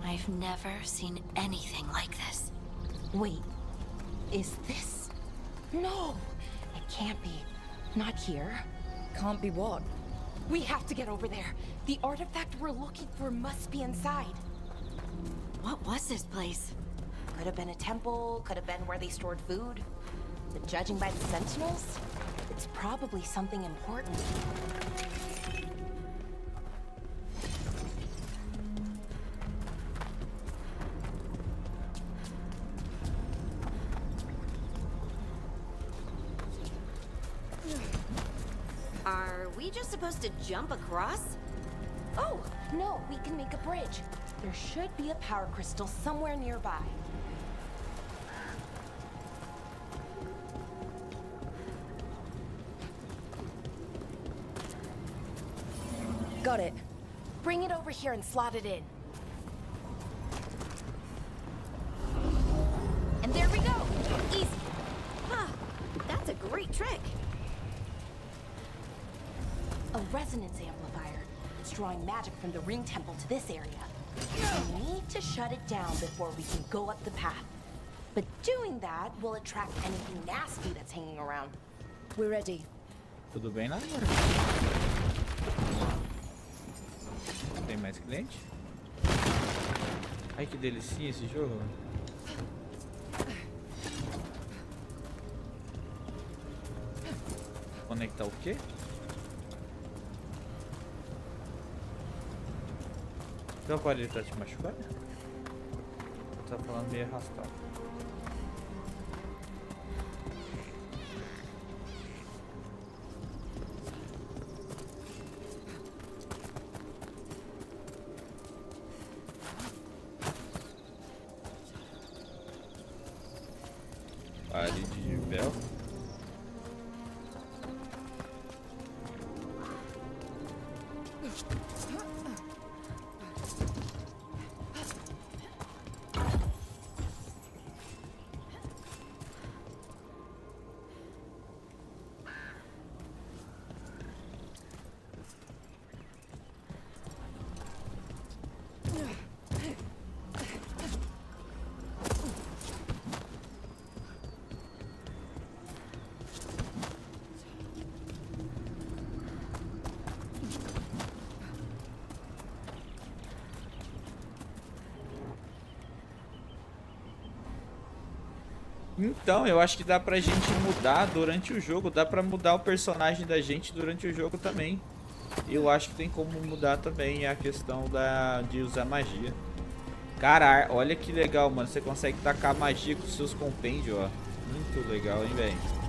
I've never seen anything like this. Wait, is this No, it can't be. Not here. Can't be what? We have to get over there. The artifact we're looking for must be inside. What was this place? Could have been a temple, could have been where they stored food. But judging by the sentinels, it's probably something important. Are we just supposed to jump across? Oh, no, we can make a bridge. There should be a power crystal somewhere nearby. Got it. Bring it over here and slot it in. And there we go! Easy. Huh. That's a great trick. A resonance amplifier. It's drawing magic from the ring temple to this area. We need to shut it down before we can go up the path. But doing that will attract anything nasty that's hanging around. We're ready. Tudo bem lá, amor? Tem mais cliente? Ai, que delicinha esse jogo. Conectar o quê? Teu aparelho tá te machucando? Tá falando meio arrastado. Parede de véu. Então, eu acho que dá pra gente mudar durante o jogo, dá pra mudar o personagem da gente durante o jogo também. Eu acho que tem como mudar também a questão de usar magia. Cara, olha que legal, mano, você consegue tacar magia com seus compêndios, ó. Muito legal, hein, velho.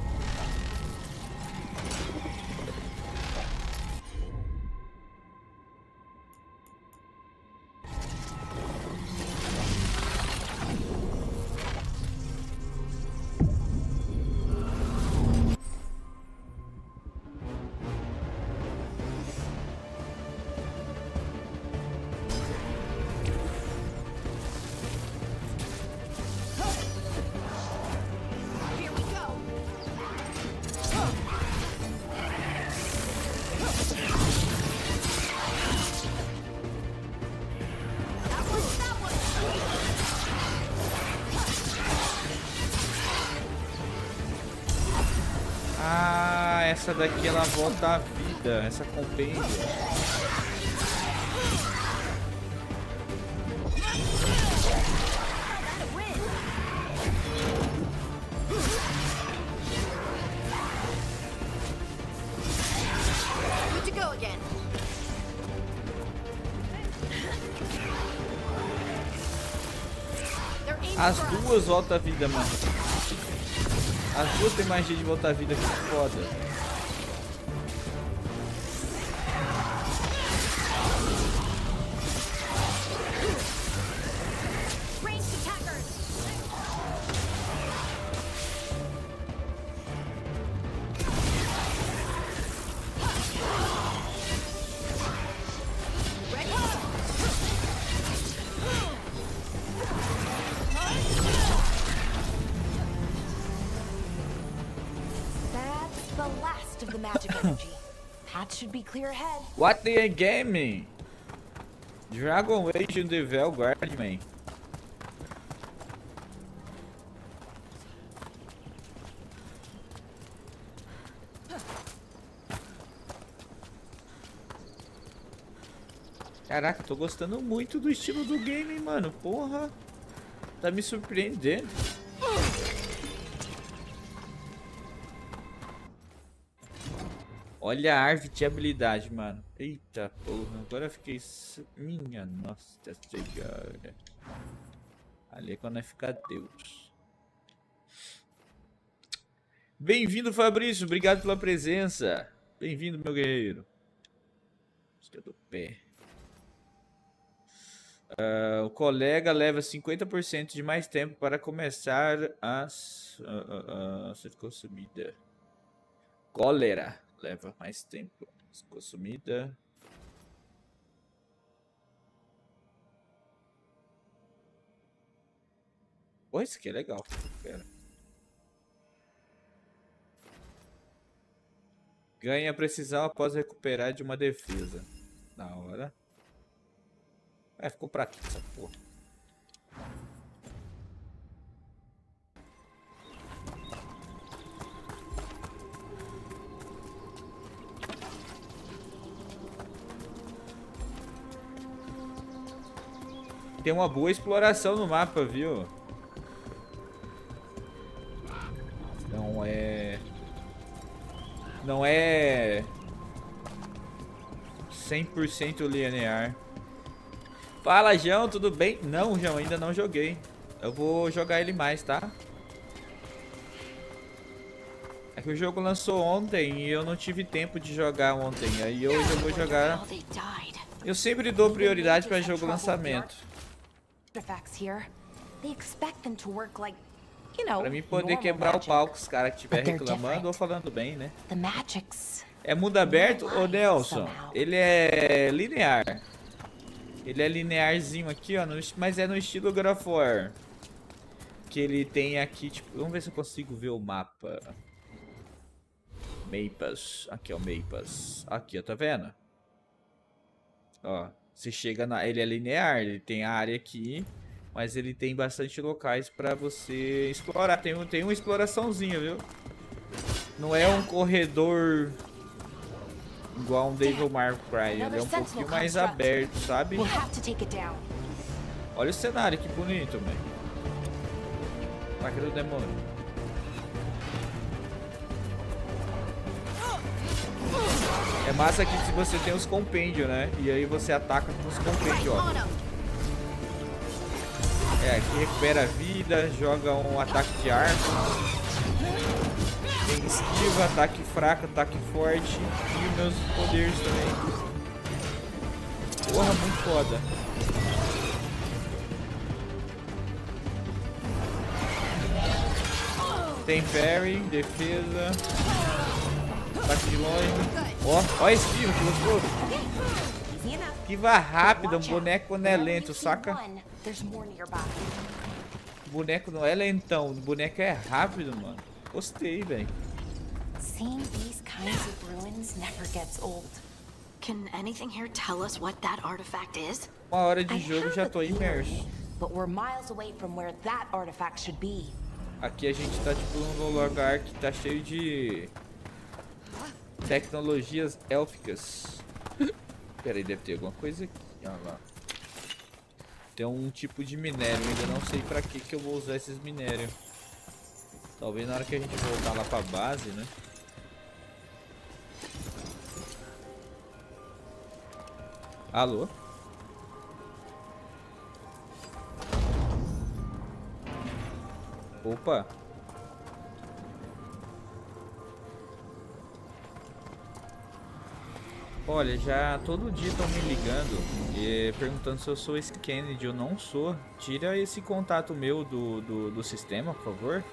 Ah, essa daqui ela volta à vida, essa compêndio. Good to go again. As duas voltam à vida, mano. As duas tem magia de voltar à vida, que foda. Should be clear ahead. What the game? Dragon Age in the Veilguard, man. Caraca, tô gostando muito do estilo do game, mano. Porra. Tá me surpreendendo. Olha a árvore de habilidade, mano. Eita porra. Agora eu fiquei... Minha nossa senhora. Ali é quando vai ficar Deus. Bem-vindo, Fabrício. Obrigado pela presença. Bem-vindo, meu guerreiro. Música do pé. O colega leva 50% de mais tempo para começar a ser consumida. Cólera leva mais tempo a ser consumida. Pô, isso aqui é legal. Pera. Ganha precisão após recuperar de uma defesa. Da hora. Ficou pra quê essa porra? Tem uma boa exploração no mapa, viu? Não é 100% linear. Fala, João, tudo bem? Não, João, ainda não joguei. Eu vou jogar ele mais, tá? É que o jogo lançou ontem e eu não tive tempo de jogar ontem. Aí hoje eu vou jogar. Eu sempre dou prioridade para jogo lançamento. Pra mim poder quebrar o pau com os caras que estiver reclamando ou falando bem, né? É mundo aberto? Ô, Nelson, ele é linear. Ele é linearzinho aqui, ó, mas é no estilo God of War. Que ele tem aqui, tipo... Vamos ver se eu consigo ver o mapa. Mapas. Aqui, ó, mapas. Aqui, ó, tá vendo? Ó, você chega na... Ele é linear, ele tem a área aqui. Mas ele tem bastante locais pra você explorar. Tem uma exploraçãozinha, viu? Não é um corredor... igual um Devil May Cry, ele é um pouquinho mais aberto, sabe? Olha o cenário, que bonito, velho. Placa do demônio. É massa que se você tem os compêndios, né? E aí você ataca com os compêndios, ó. Aqui recupera a vida, joga um ataque de arco. Tem esquiva, ataque fraco, ataque forte e os meus poderes também. Porra, muito foda. Tem parry, defesa, ataque de longe. Ó, esquiva, que gostoso. Esquiva rápida, um boneco não é lento, saca? O boneco não é lentão, o boneco é rápido, mano. Gostei, velho. Seeing these kinds of ruins never gets old. Can anything here tell us what that artifact is? Uma hora de jogo já tô imerso. But we're miles away from where that artifact should be. Aqui a gente tá tipo num lugar que tá cheio de tecnologias élficas. Pera aí, deve ter alguma coisa aqui. Olha lá. Tem um tipo de minério, ainda não sei pra que eu vou usar esses minérios. Talvez na hora que a gente voltar lá pra base, né? Alô? Opa! Olha, já todo dia estão me ligando e perguntando se eu sou esse Kennedy. Eu não sou. Tira esse contato meu do sistema, por favor.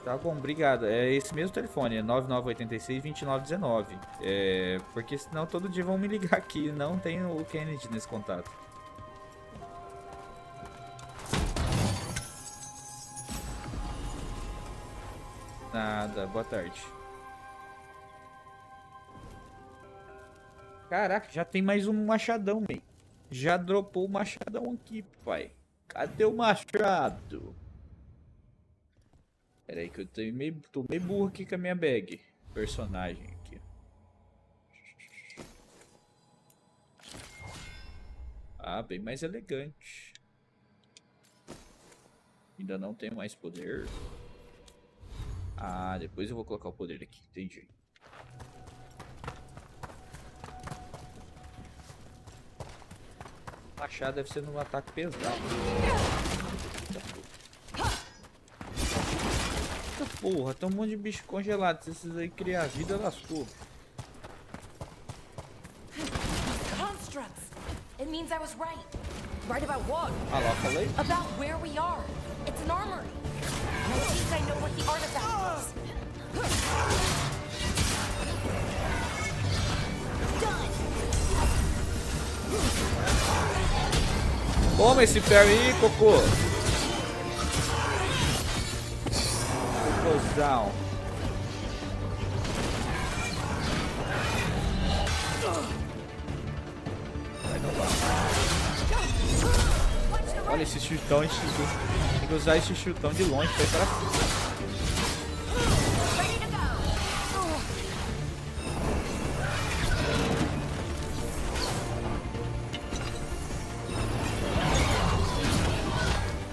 Tá bom, obrigado. É esse mesmo telefone, é 9986-2919. Porque senão todo dia vão me ligar aqui. Não tem o Kennedy nesse contato. Nada, boa tarde. Caraca, já tem mais um machadão, man. Já dropou o machadão aqui, pai. Cadê o machado? Pera aí que eu tô meio burro aqui com a minha bag. Personagem aqui. Ah, bem mais elegante. Ainda não tenho mais poder. Ah, depois eu vou colocar o poder aqui. Entendi. O machado deve ser num ataque pesado. Eita porra, tem um monte de bicho congelado. Se esses aí criar vida, lascou. Constructs! It means I was right. Right about what? Ah lá, falei? About where we are. It's an armory. And I think I know what the artifact was. Done! Toma esse ferro aí, cocô. Cocôzão. Vai não vai. Olha esse chutão, tem que usar esse chutão de longe pra ir pra cima.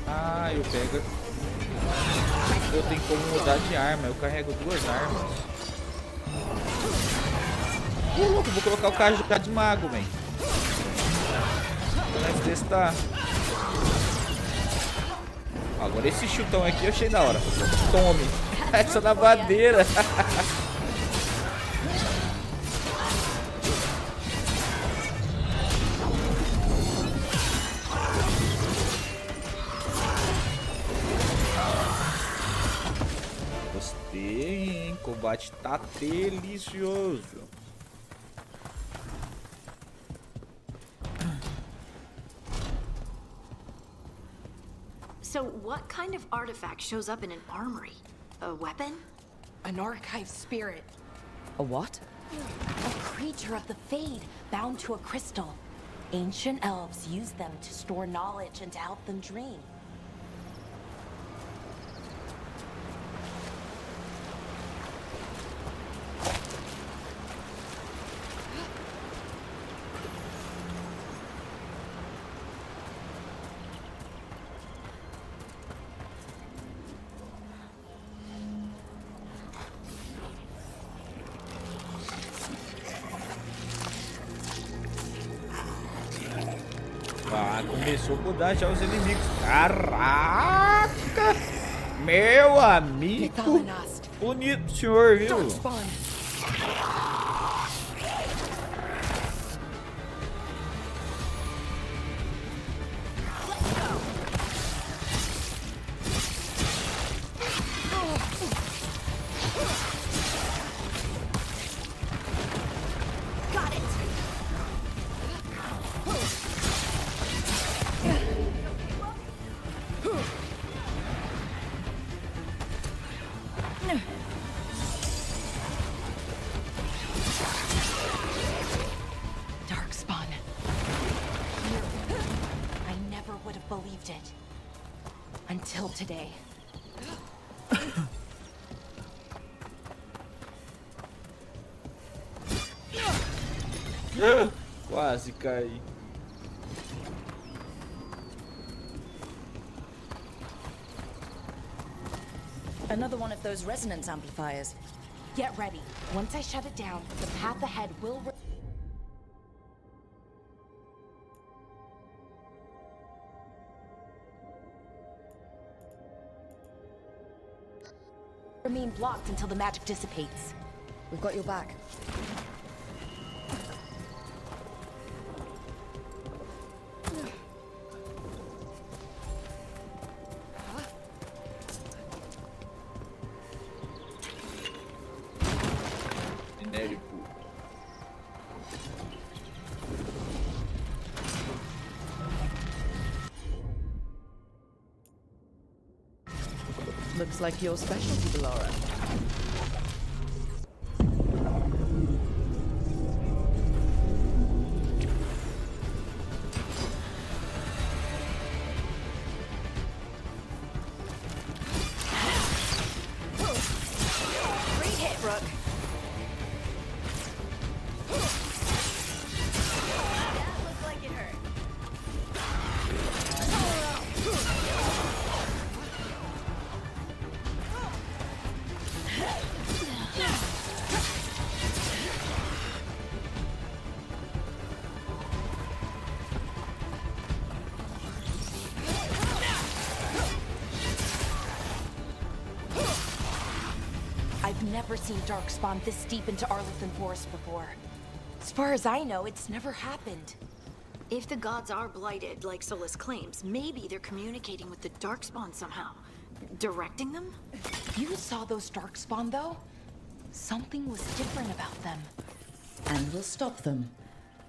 Ah, eu pego. Eu tenho como mudar de arma, eu carrego duas armas. Louco, vou colocar o cajado de mago, velho. Vamos testar. Agora esse chutão aqui eu achei da hora. Tome. Essa lavadeira. Gostei, hein? O combate tá delicioso. So what kind of artifact shows up in an armory? A weapon? An archive spirit. A what? A creature of the Fade, bound to a crystal. Ancient elves use them to store knowledge and to help them dream. Ah, começou a mudar já os inimigos. Caraca! Meu amigo! Bonito senhor, viu? Darkspawn. I never would have believed it. Until today. Quase caí. Another one of those resonance amplifiers. Get ready. Once I shut it down, the path ahead will remain blocked until the magic dissipates. We've got your back. Minério puro. Looks like your specialty, Laura. Great hit, Rook. That looked like it hurt. never seen Darkspawn this deep into Arlington Forest before. As far as I know, it's never happened. If the gods are blighted, like Solus claims, maybe they're communicating with the Darkspawn somehow. Directing them? You saw those Darkspawn, though? Something was different about them. And we'll stop them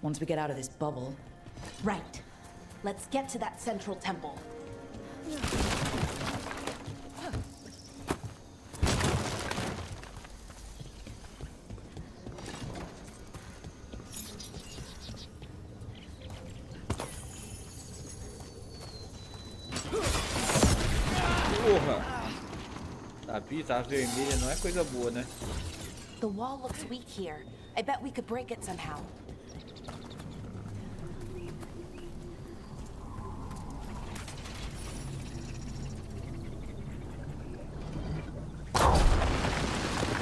once we get out of this bubble. Right. Let's get to that central temple. Porra! Tá vermelha, não é coisa boa, né? The wall looks weak here. I bet we could break it somehow.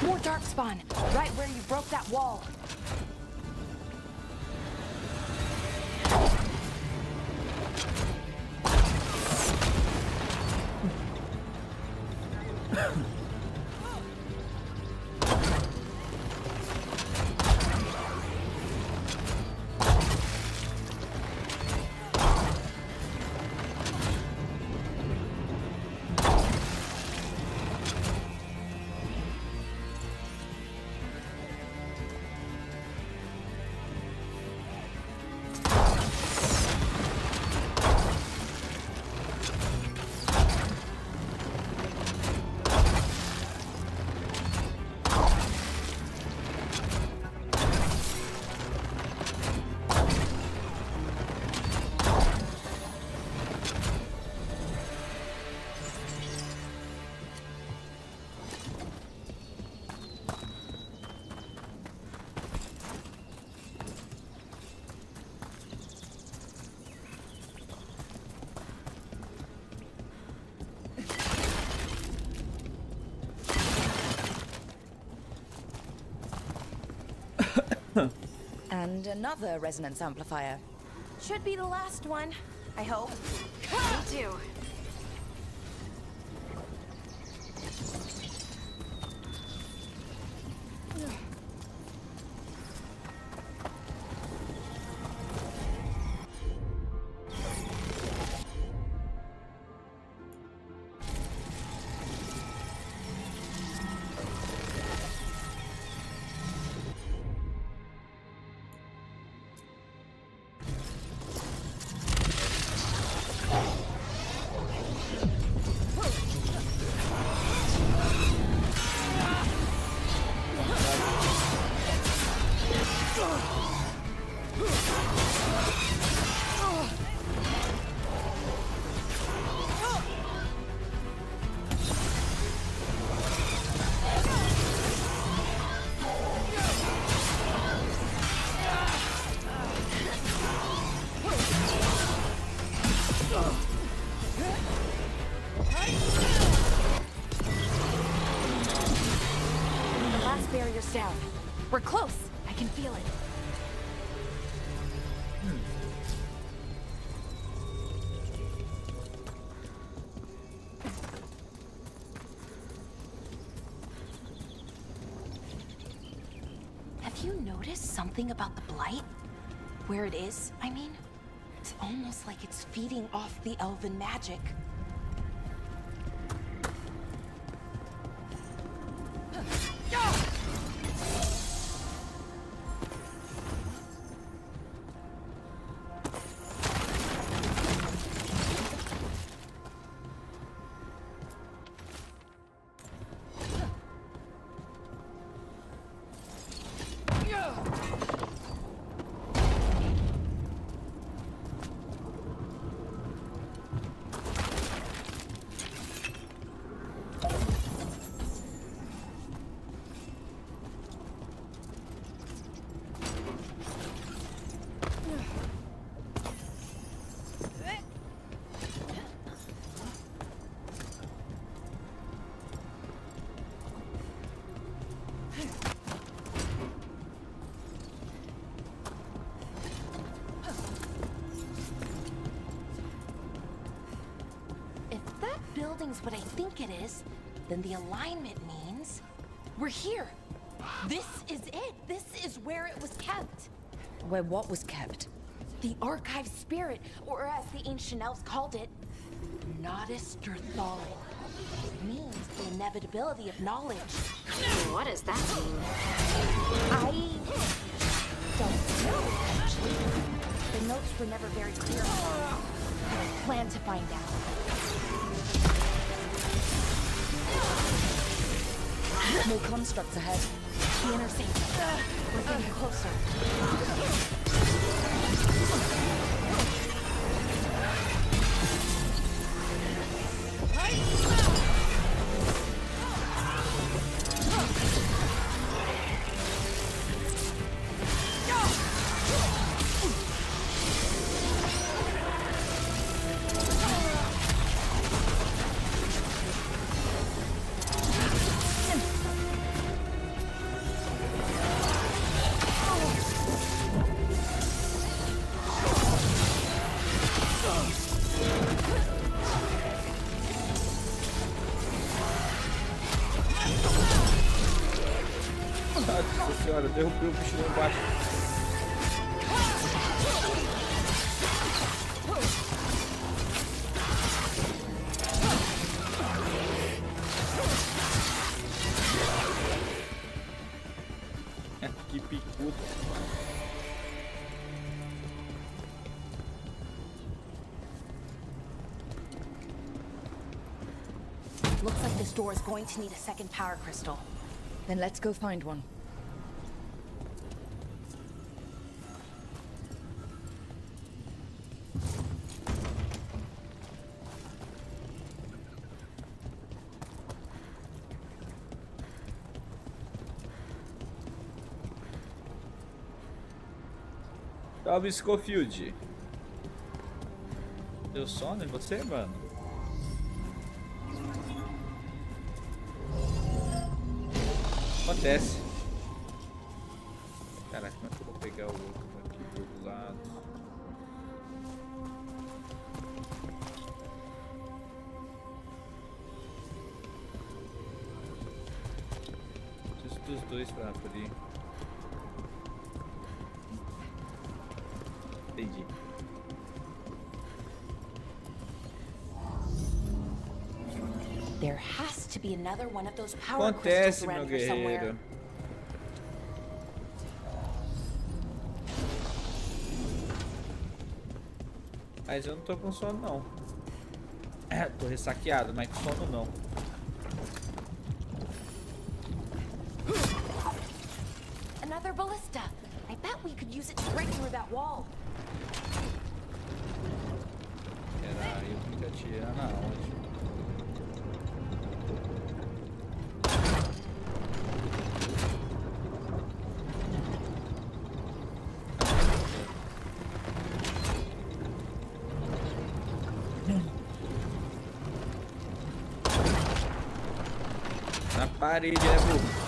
More Darkspawn, right where you broke that wall. And another resonance amplifier. Should be the last one, I hope. Me too. Barrier's down. We're close. I can feel it. Have you noticed something about the blight? Where it is, I mean? It's almost like it's feeding off the elven magic. Building's what I think it is, then the alignment means We're here. This is it. This is where it was kept. Where what was kept? The archive spirit, or as the ancient elves called it, Nodus Terthalin. Means the inevitability of knowledge. What does that mean? I don't know, actually. The notes were never very clear. I plan to find out. More constructs ahead. The inner sanctum. We're getting closer. Nossa senhora, derrubei o bicho lá embaixo. Que picudo. Looks like this door is going to need a second power crystal. Then let's go find one. Salve, Scofield. Deu sono em você, mano? Acontece. Caraca, como é que eu vou pegar o outro aqui do outro lado? Preciso dos dois pra abrir. Entendi. There has to be another one of those power crystals Acontece, meu around here somewhere. guerreiro. Mas eu não tô com sono, não. Tô ressaqueado, mas com sono não. Another ballista. I bet we could use it to break through that wall. Caralho, eu fico atirando aonde? Na parede, é burro.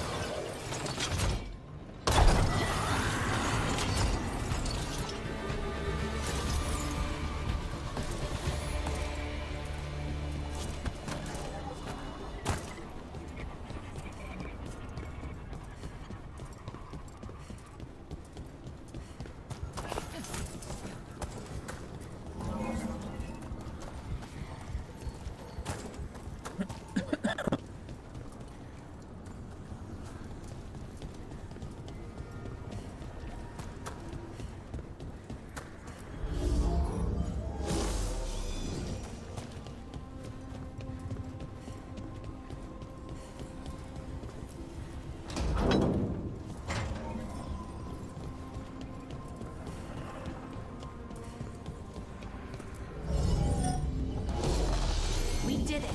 We did it.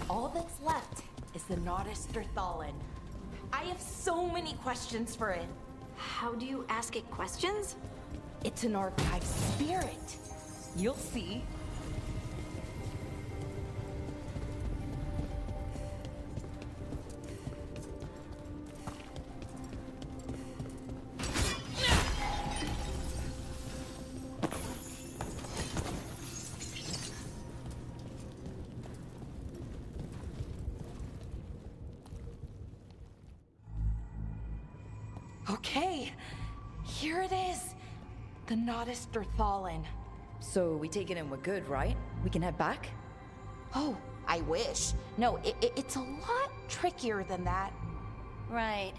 All that's left is the Nodus Terthalin. I have so many questions for it. How do you ask it questions? It's an archive spirit. You'll see. Okay, here it is. The Nodus Dirthalin. So we take it and we're good, right? We can head back? Oh, I wish. No, it's a lot trickier than that. Right.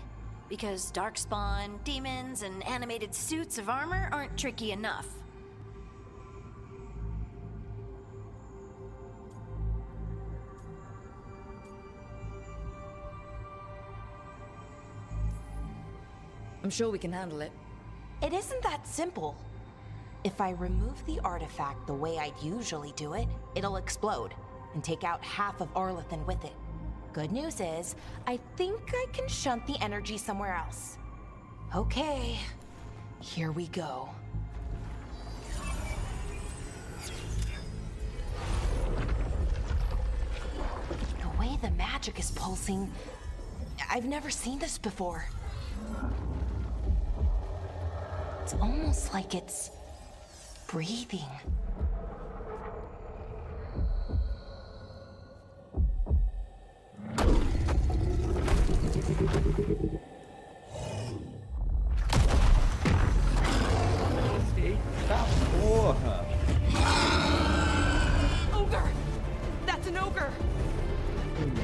Because darkspawn, demons, and animated suits of armor aren't tricky enough. I'm sure we can handle it. It isn't that simple. If I remove the artifact the way I'd usually do it, it'll explode and take out half of Arlathan with it. Good news is, I think I can shunt the energy somewhere else. Okay, here we go. The way the magic is pulsing, I've never seen this before. It's almost like it's breathing. Eita porra! Ogre! That's an ogre!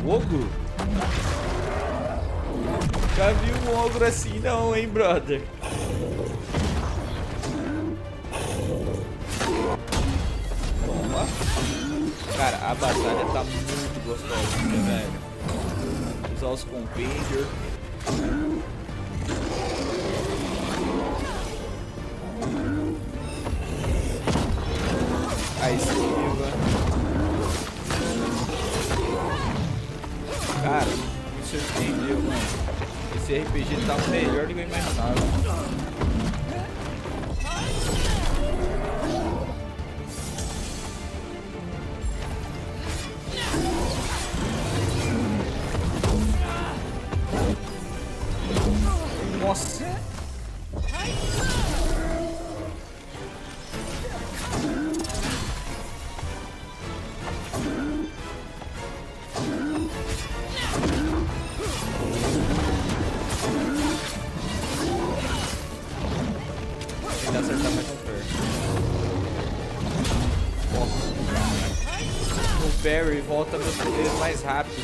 Ogro? Já vi um ogro assim não, hein, brother? Toma. Cara, a batalha tá muito gostosa, velho. Usar os compêndios. A esquiva. Cara, me surpreendeu, mano. Esse RPG tá melhor do que eu imaginava. Nossa! Tentar acertar mais um parry. O parry volta meus poderes mais rápido,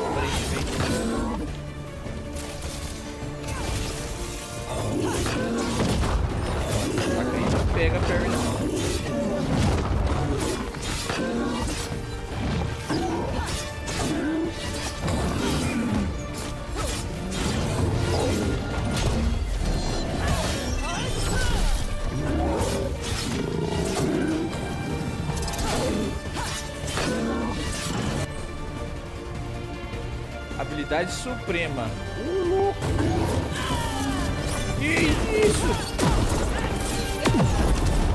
aparentemente. Pega parry não. Habilidade suprema. Louco. Que isso?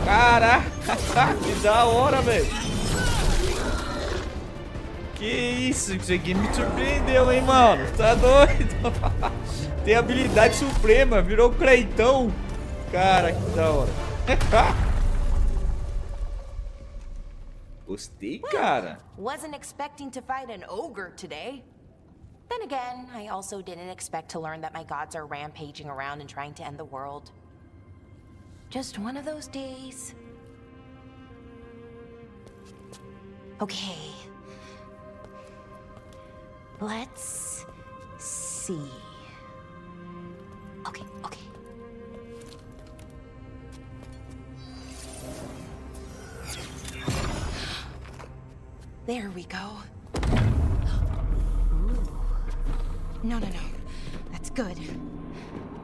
Caraca, que da hora, velho. Que isso aqui me surpreendeu, hein, mano. Tá doido? Tem habilidade suprema, virou Creitão. Cara, que da hora. Gostei, cara. Wasn't expecting to fight an ogre today. Then again, I also didn't expect to learn that my gods are rampaging around and trying to end the world. Just one of those days. Okay. Let's see. Okay. There we go. Ooh. No. That's good.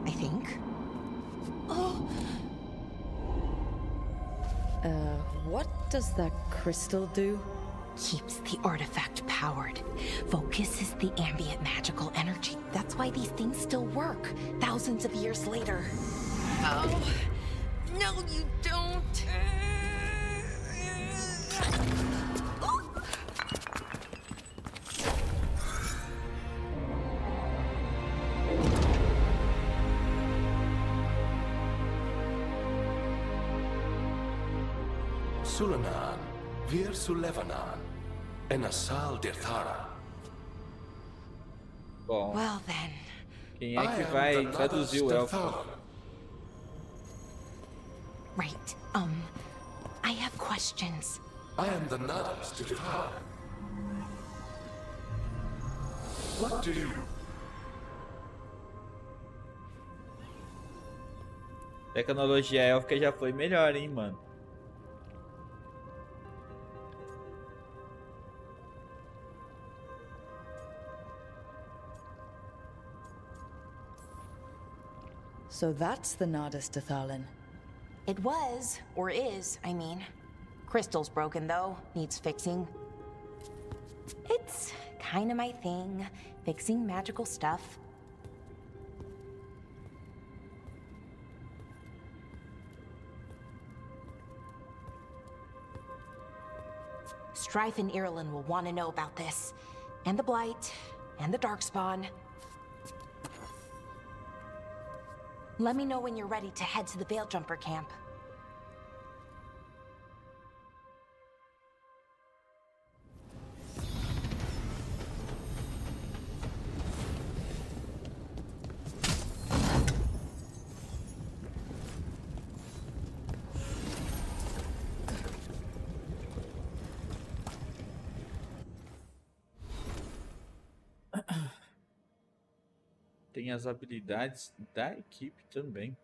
I think. Oh. What does that crystal do? Keeps the artifact powered. Focuses the ambient magical energy. That's why these things still work, thousands of years later. Oh, no you don't. Sulanan, Vir Sulevanan, Enasal Dirthara. Bom. Well then, Quem é que I am vai the traduzir o elfo? Nathan. Right. I have questions. I am the Nadas to Tall. What do you... Tecnologia élfica já foi melhor, hein, mano. So that's the Nardis Dathalin. It was, or is, I mean. Crystal's broken though, needs fixing. It's kinda my thing, fixing magical stuff. Strife and Ireland will want to know about this. And the Blight, and the Darkspawn. Let me know when you're ready to head to the Veilgjumper camp. Tem as habilidades da equipe também.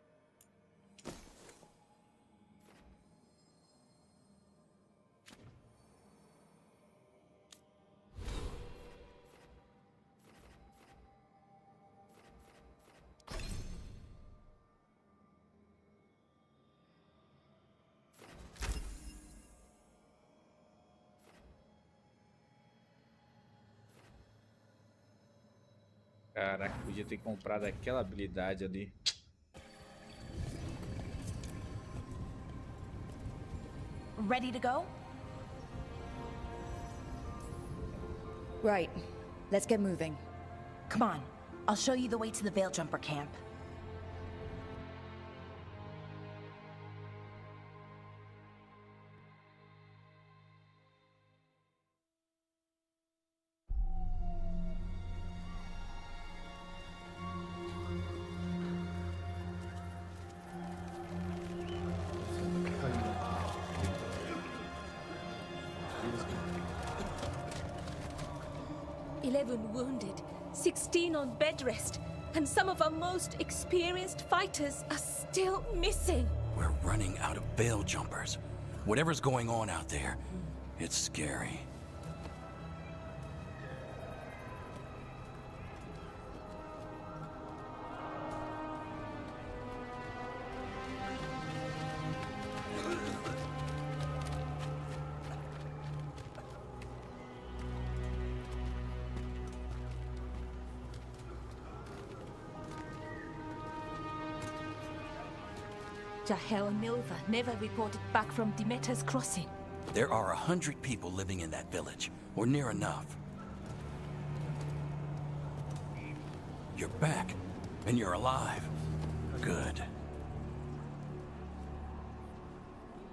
Caraca, podia ter comprado aquela habilidade ali. Ready to go? Right. Let's get moving. Come on, I'll show you the way to the Veilgjumper camp. Wounded, 16 on bed rest, and some of our most experienced fighters are still missing. We're running out of Veiljumpers. Whatever's going on out there, it's scary. Jahel and Milva never reported back from Demeter's crossing. There are 100 people living in that village, or near enough. You're back, and you're alive. Good.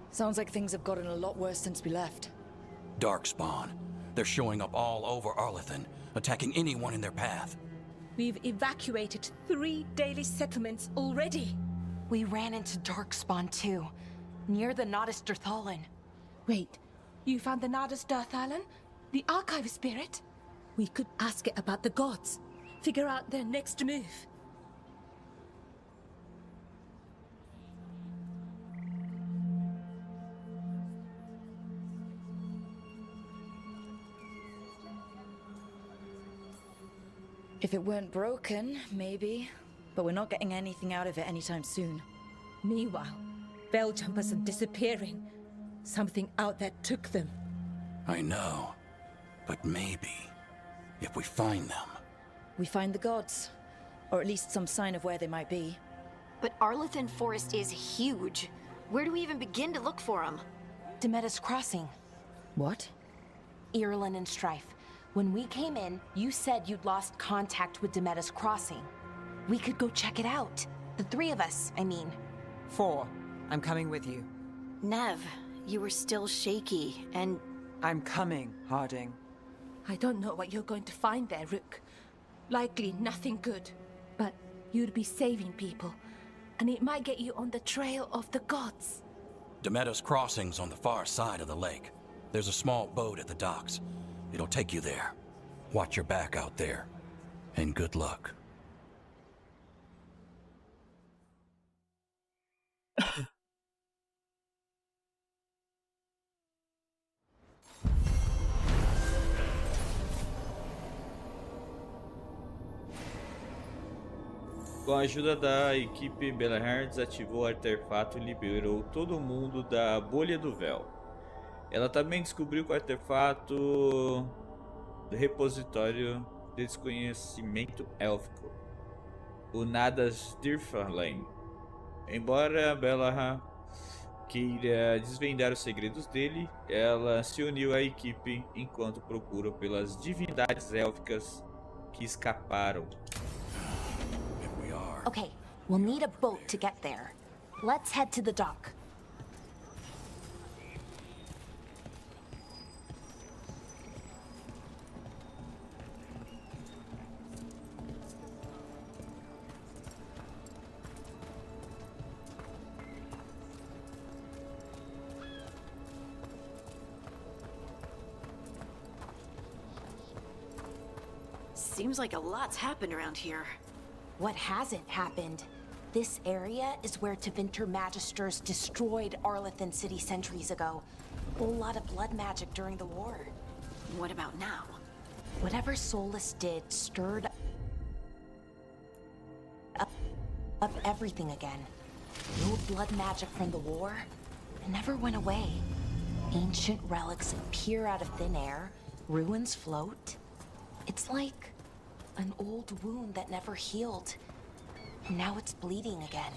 Sounds like things have gotten a lot worse since we left. Darkspawn. They're showing up all over Arlethan, attacking anyone in their path. We've evacuated 3 daily settlements already. We ran into Darkspawn too, near the Nardis Dathalin. Wait, you found the Nardis Dathalin? The archive spirit? We could ask it about the gods. Figure out their next move. If it weren't broken, maybe. But we're not getting anything out of it anytime soon. Meanwhile, Veiljumpers are disappearing. Something out there took them. I know. But maybe, if we find them... We find the gods. Or at least some sign of where they might be. But Arlethan Forest is huge. Where do we even begin to look for them? Demeter's crossing. What? Ireland and Strife. When we came in, you said you'd lost contact with Demeter's crossing. We could go check it out. The 3 of us, I mean. 4. I'm coming with you. Nev, you were still shaky, and... I'm coming, Harding. I don't know what you're going to find there, Rook. Likely nothing good. But you'd be saving people, and it might get you on the trail of the gods. Demeter's Crossing's on the far side of the lake. There's a small boat at the docks. It'll take you there. Watch your back out there. And good luck. Com a ajuda da equipe, Veilguard desativou o artefato e liberou todo mundo da bolha do véu. Ela também descobriu que o artefato do repositório de desconhecimento élfico, o Nadas Dirfalane. Embora Veilguard queira desvendar os segredos dele, ela se uniu à equipe enquanto procura pelas divindades élficas que escaparam. Okay, we'll need a boat to get there. Let's head to the dock. Seems like a lot's happened around here. What hasn't happened? This area is where Tevinter Magisters destroyed Arlathan City centuries ago. A whole lot of blood magic during the war. What about now? Whatever Solus did stirred up everything again. The old blood magic from the war, it never went away. Ancient relics appear out of thin air, ruins float. It's like an old wound that never healed, and now it's bleeding again.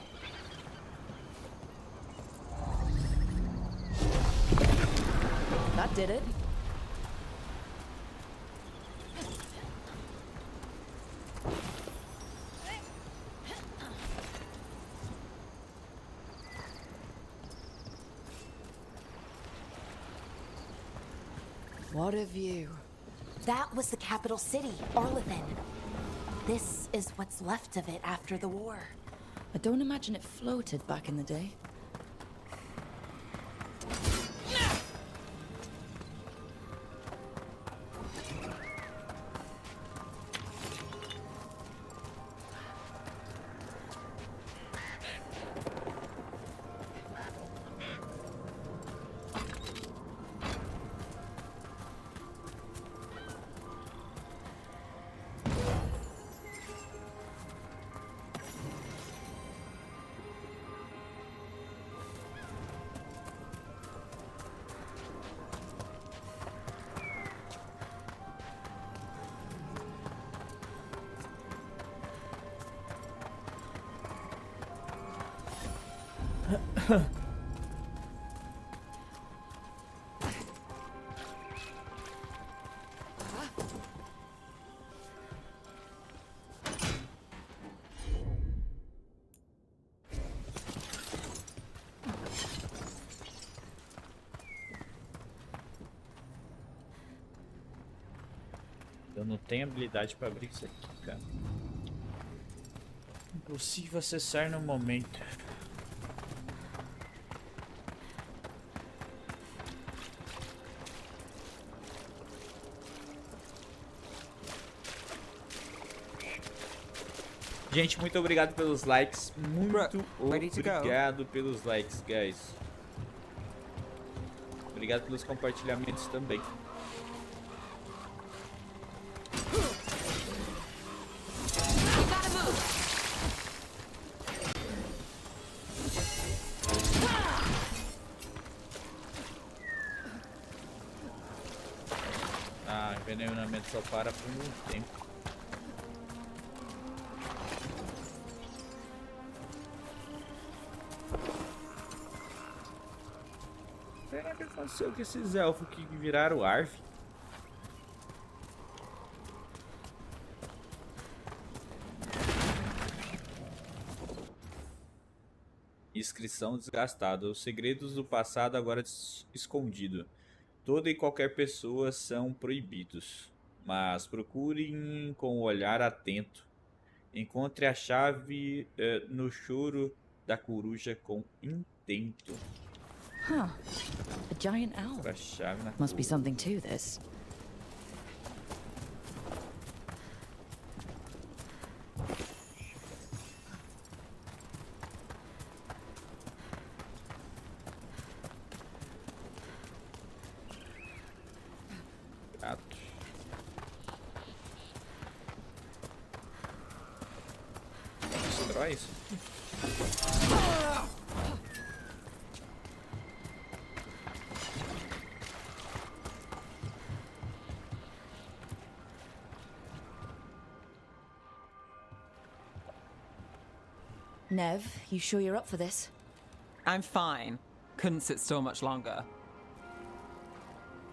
That did it. What a view. That was the capital city, Arlathan. This is what's left of it after the war. I don't imagine it floated back in the day. Eu não tenho habilidade para abrir isso aqui, cara. Impossível acessar no momento. Gente, muito obrigado pelos likes. Muito obrigado pelos likes, guys. Obrigado pelos compartilhamentos também. Ah, envenenamento só para por um tempo. Será que aconteceu com esses elfos que viraram Arv? Inscrição desgastada. Os segredos do passado agora escondido. Toda e qualquer pessoa são proibidos, mas procurem com o olhar atento Encontre a chave no choro da coruja com intento. Huh. A giant owl. A chave na Must be coruja. something to this. Gato. Destrói isso. Nev, you sure you're up for this? I'm fine. Couldn't sit still much longer.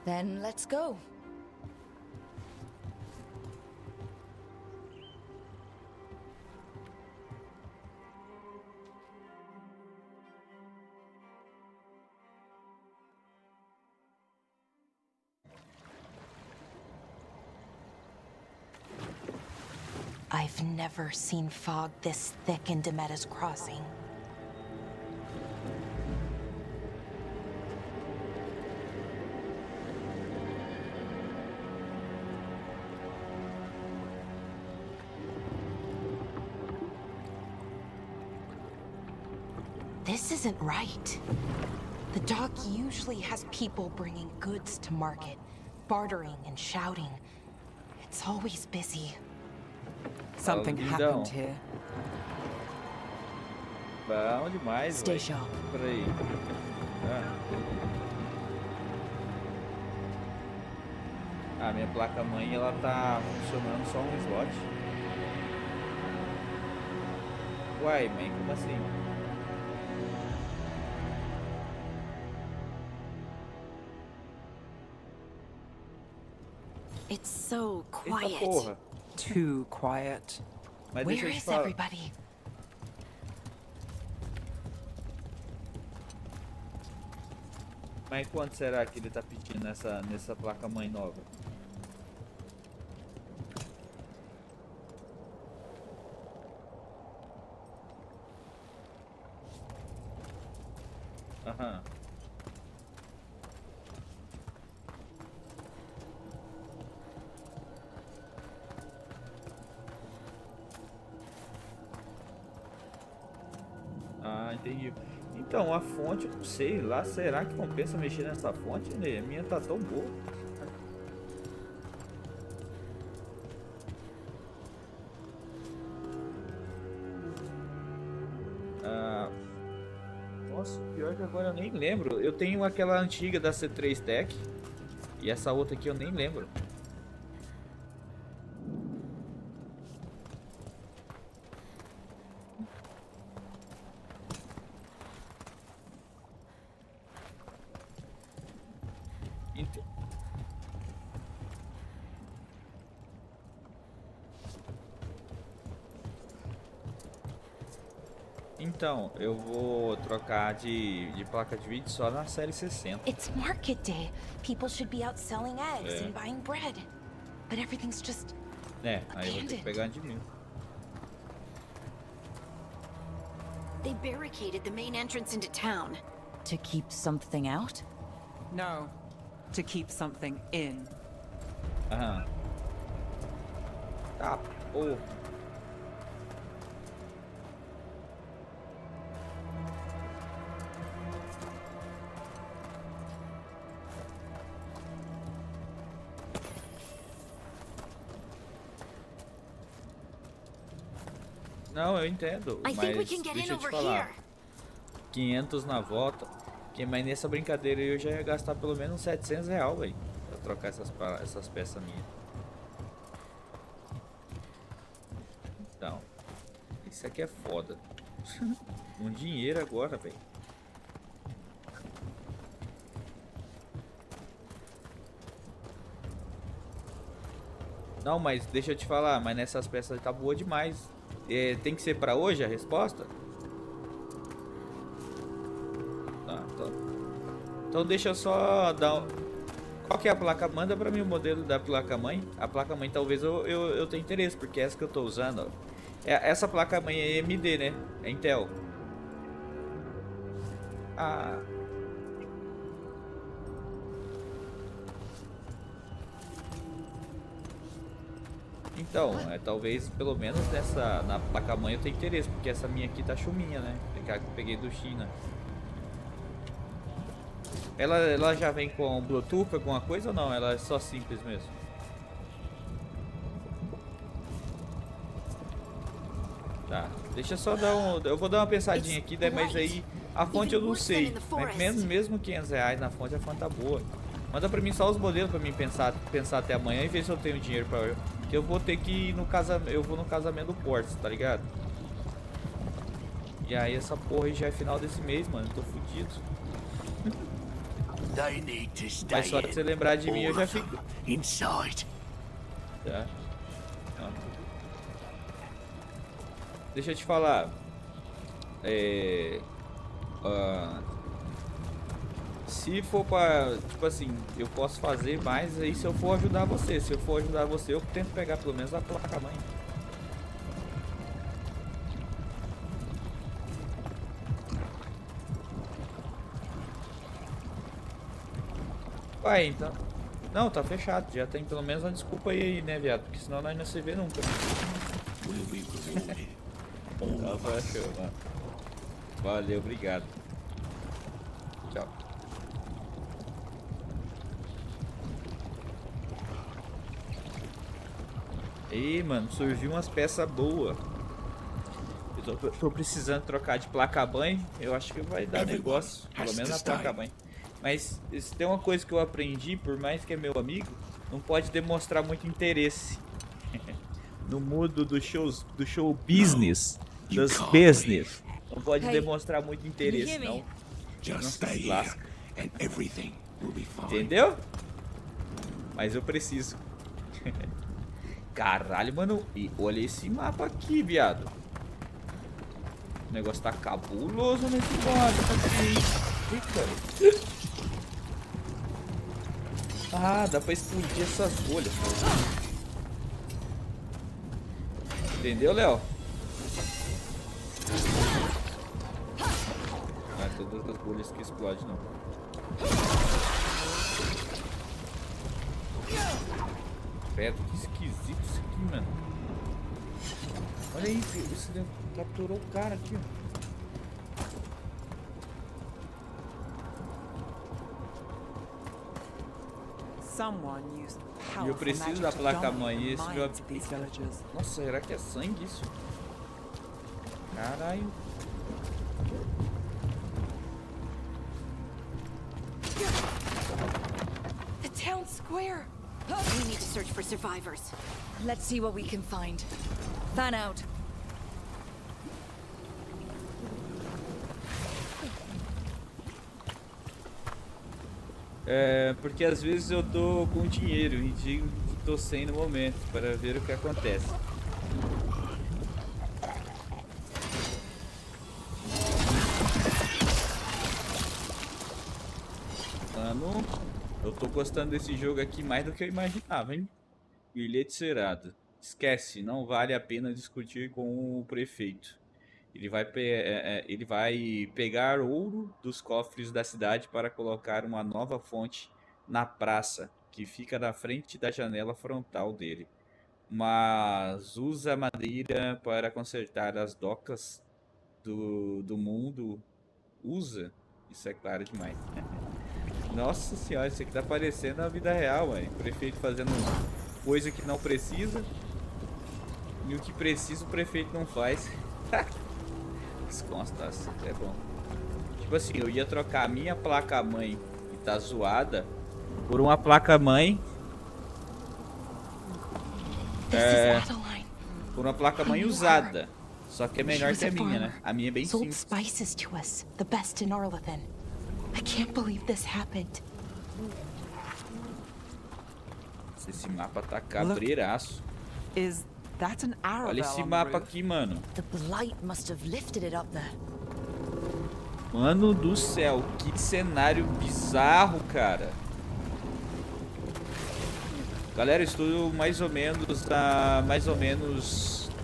Then let's go. I've never seen fog this thick in Demetta's Crossing. This isn't right. The dock usually has people bringing goods to market, bartering and shouting. It's always busy. Something happened here. Bom demais, Stay véi. sharp. Peraí. Ah, minha placa-mãe, ela tá funcionando só um slot. Uai, man, como assim? It's so Eita quiet. porra. Too quiet. Mas Where deixa eu te is falar. everybody? Mas quanto será que ele tá pedindo nessa placa-mãe nova? Aham. Ah, entendi. Então, a fonte, eu não sei lá, será que compensa mexer nessa fonte, né? A minha tá tão boa. Ah, nossa, pior que agora eu nem lembro. Eu tenho aquela antiga da C3 Tech e essa outra aqui eu nem lembro. Ent- Então, eu vou trocar de placa de vídeo só na série 60. It's market day. People should be out selling eggs and buying bread. But everything's just... É, aí eu vou ter que pegar de mil. They barricaded the main entrance into town. To keep something out? No. To keep something in. Aham. Tá, porra. Não, eu entendo, I mas think we can get in deixa eu te over falar. here. 500 na volta. Mas nessa brincadeira eu já ia gastar pelo menos 700 reais, velho. Pra trocar essas peças minhas. Então. Isso aqui é foda. Um dinheiro agora, velho. Não, mas deixa eu te falar, mas nessas peças tá boa demais. É, tem que ser pra hoje a resposta? Tá, então deixa eu só dar... Qual que é a placa? Manda pra mim o modelo da placa-mãe. A placa-mãe talvez eu tenha interesse, porque é essa que eu tô usando, ó. Essa placa-mãe é AMD, né? É Intel. Ah. Então, talvez pelo menos na placa-mãe eu tenha interesse, porque essa minha aqui tá chuminha, né? Que eu peguei do China. Ela já vem com Bluetooth, alguma coisa ou não? Ela é só simples mesmo? Tá, deixa eu só dar eu vou dar uma pensadinha aqui, mas aí a fonte eu não sei. Mas mesmo R$500 na fonte, a fonte tá boa. Manda pra mim só os modelos pra mim pensar até amanhã e ver se eu tenho dinheiro pra eu. Que eu vou ter que ir no casamento. Eu vou no casamento do Porto, tá ligado? E aí essa porra aí já é final desse mês, mano. Eu tô fudido. Mas só de você lembrar de mim eu já fico. Tá. Deixa eu te falar. Se for pra, tipo assim, eu posso fazer mais aí se eu for ajudar você. Se eu for ajudar você, eu tento pegar pelo menos a placa-mãe. Vai, então. Não, tá fechado. Já tem pelo menos uma desculpa aí, né, viado? Porque senão nós não se vê nunca. Tá, fechou, mano. Valeu, obrigado. Tchau. Ei, mano, surgiu umas peças boas. Eu tô precisando trocar de placa-mãe. Eu acho que vai dar negócio. Pelo menos na placa-mãe. Mas se tem uma coisa que eu aprendi, por mais que é meu amigo, não pode demonstrar muito interesse. No mundo do show business, dos business. Não pode demonstrar muito interesse, não. Não se lasca. Entendeu? Mas eu preciso. Caralho, mano. E olha esse mapa aqui, viado. O negócio tá cabuloso nesse mapa aqui. Eita. Ah, dá pra explodir essas bolhas. Entendeu, Léo? Não é todas as bolhas que explodem, não. Pera, que esquisito isso aqui, mano. Olha aí, filho. Isso capturou o cara aqui, ó. E eu preciso da placa-mãe. Esse meu... Nossa, será que é sangue isso? Caralho. The town square. We need to search for survivors. Let's see what we can find. Fan out. Porque às vezes eu tô com dinheiro e digo que tô sem no momento para ver o que acontece. Mano, eu tô gostando desse jogo aqui mais do que eu imaginava, hein? Bilhete cerrado. Esquece, não vale a pena discutir com o prefeito. Ele vai pegar ouro dos cofres da cidade para colocar uma nova fonte na praça, que fica na frente da janela frontal dele. Mas usa madeira para consertar as docas do mundo. Usa? Isso é claro demais. Nossa senhora, isso aqui tá parecendo a vida real, ué. O prefeito fazendo coisa que não precisa. E o que precisa o prefeito não faz. Desconstasse, é bom. Tipo assim, eu ia trocar a minha placa-mãe, que tá zoada, por uma placa-mãe. Por uma placa-mãe usada. Só que é melhor que a minha, né? A minha é bem simples. Spices to us, the best in Arlothan. I can't believe this happened. Esse mapa tá cabreiraço. Olha esse mapa aqui, mano. The blight must have lifted it up there. Mano do céu, que cenário bizarro, cara. Galera, estou mais ou menos